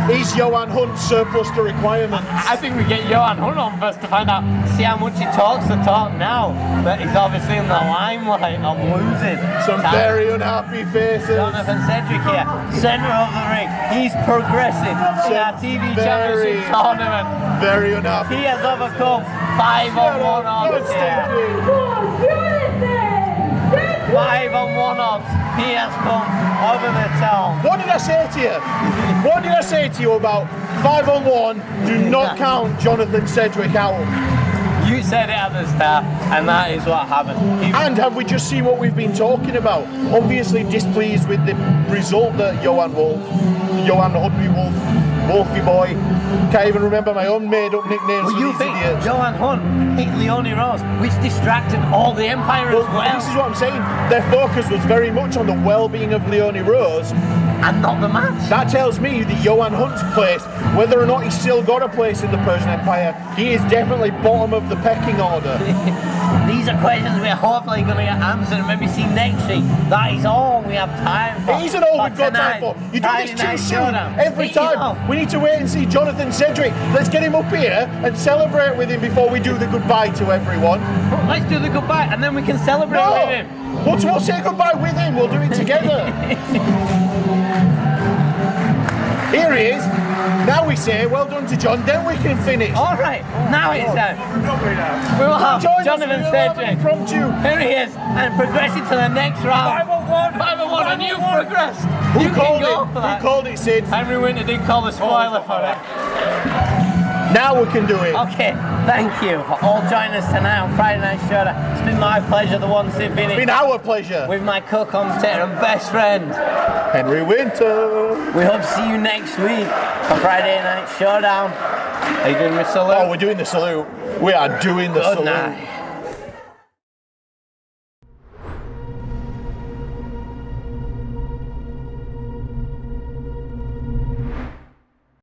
[SPEAKER 2] Is Johan Hunt surplus to requirements?
[SPEAKER 1] I think we get Johan Hunt on first to find out, see how much he talks the talk now. But he's obviously in the limelight of losing.
[SPEAKER 2] Some very unhappy faces.
[SPEAKER 1] Jonathan Cedric here, centre of the ring. He's progressing in our TV Championship tournament.
[SPEAKER 2] Very unhappy.
[SPEAKER 1] He has overcome 5-on-1 odds here. 5-on-1 odds. He has come over the top.
[SPEAKER 2] What did I say to you? What did I say to you about 5-on-1? Do not count Jonathan Cedric out.
[SPEAKER 1] You said it at the start, and that is what happened.
[SPEAKER 2] And have we just seen what we've been talking about? Obviously displeased with the result that Johan Hudby Wolf, Wolfie Boy, can't even remember my own made-up nicknames for
[SPEAKER 1] you
[SPEAKER 2] these
[SPEAKER 1] think
[SPEAKER 2] idiots.
[SPEAKER 1] Johan Hunt hit Leonie Rose, which distracted all the Empire as well?
[SPEAKER 2] This is what I'm saying. Their focus was very much on the well-being of Leonie Rose.
[SPEAKER 1] And not the match.
[SPEAKER 2] That tells me that Johan Hunt's place, whether or not he's still got a place in the Persian Empire, he is definitely bottom of the pecking order.
[SPEAKER 1] These are questions we're hopefully going to get answered and maybe see next week. That is all we have time for.
[SPEAKER 2] It isn't all we've got time for. You do this too soon. Every time. We need to wait and see Jonathan Cedric. Let's get him up here and celebrate with him before we do the goodbye to everyone.
[SPEAKER 1] Let's do the goodbye and then we can celebrate with him.
[SPEAKER 2] We'll say goodbye with him. We'll do it together. Here he is. Now we say well done to John, then we can finish.
[SPEAKER 1] All right, now it's time. We will have Jonathan Cedric. Here he is, and progressing to the next round. 5-on-1, and you've progressed.
[SPEAKER 2] Who called it, Sid?
[SPEAKER 1] Henry Winter did call the spoiler for it.
[SPEAKER 2] Now we can do it.
[SPEAKER 1] Okay, thank you for all joining us tonight on Friday Night Showdown. It's been my pleasure, the one sitting
[SPEAKER 2] It's been our pleasure.
[SPEAKER 1] with my co-commentator and best friend.
[SPEAKER 2] Henry Winter.
[SPEAKER 1] We hope to see you next week for Friday Night Showdown. Are you doing the salute?
[SPEAKER 2] Oh, we're doing the salute. We are doing the
[SPEAKER 1] Good
[SPEAKER 2] salute.
[SPEAKER 1] night.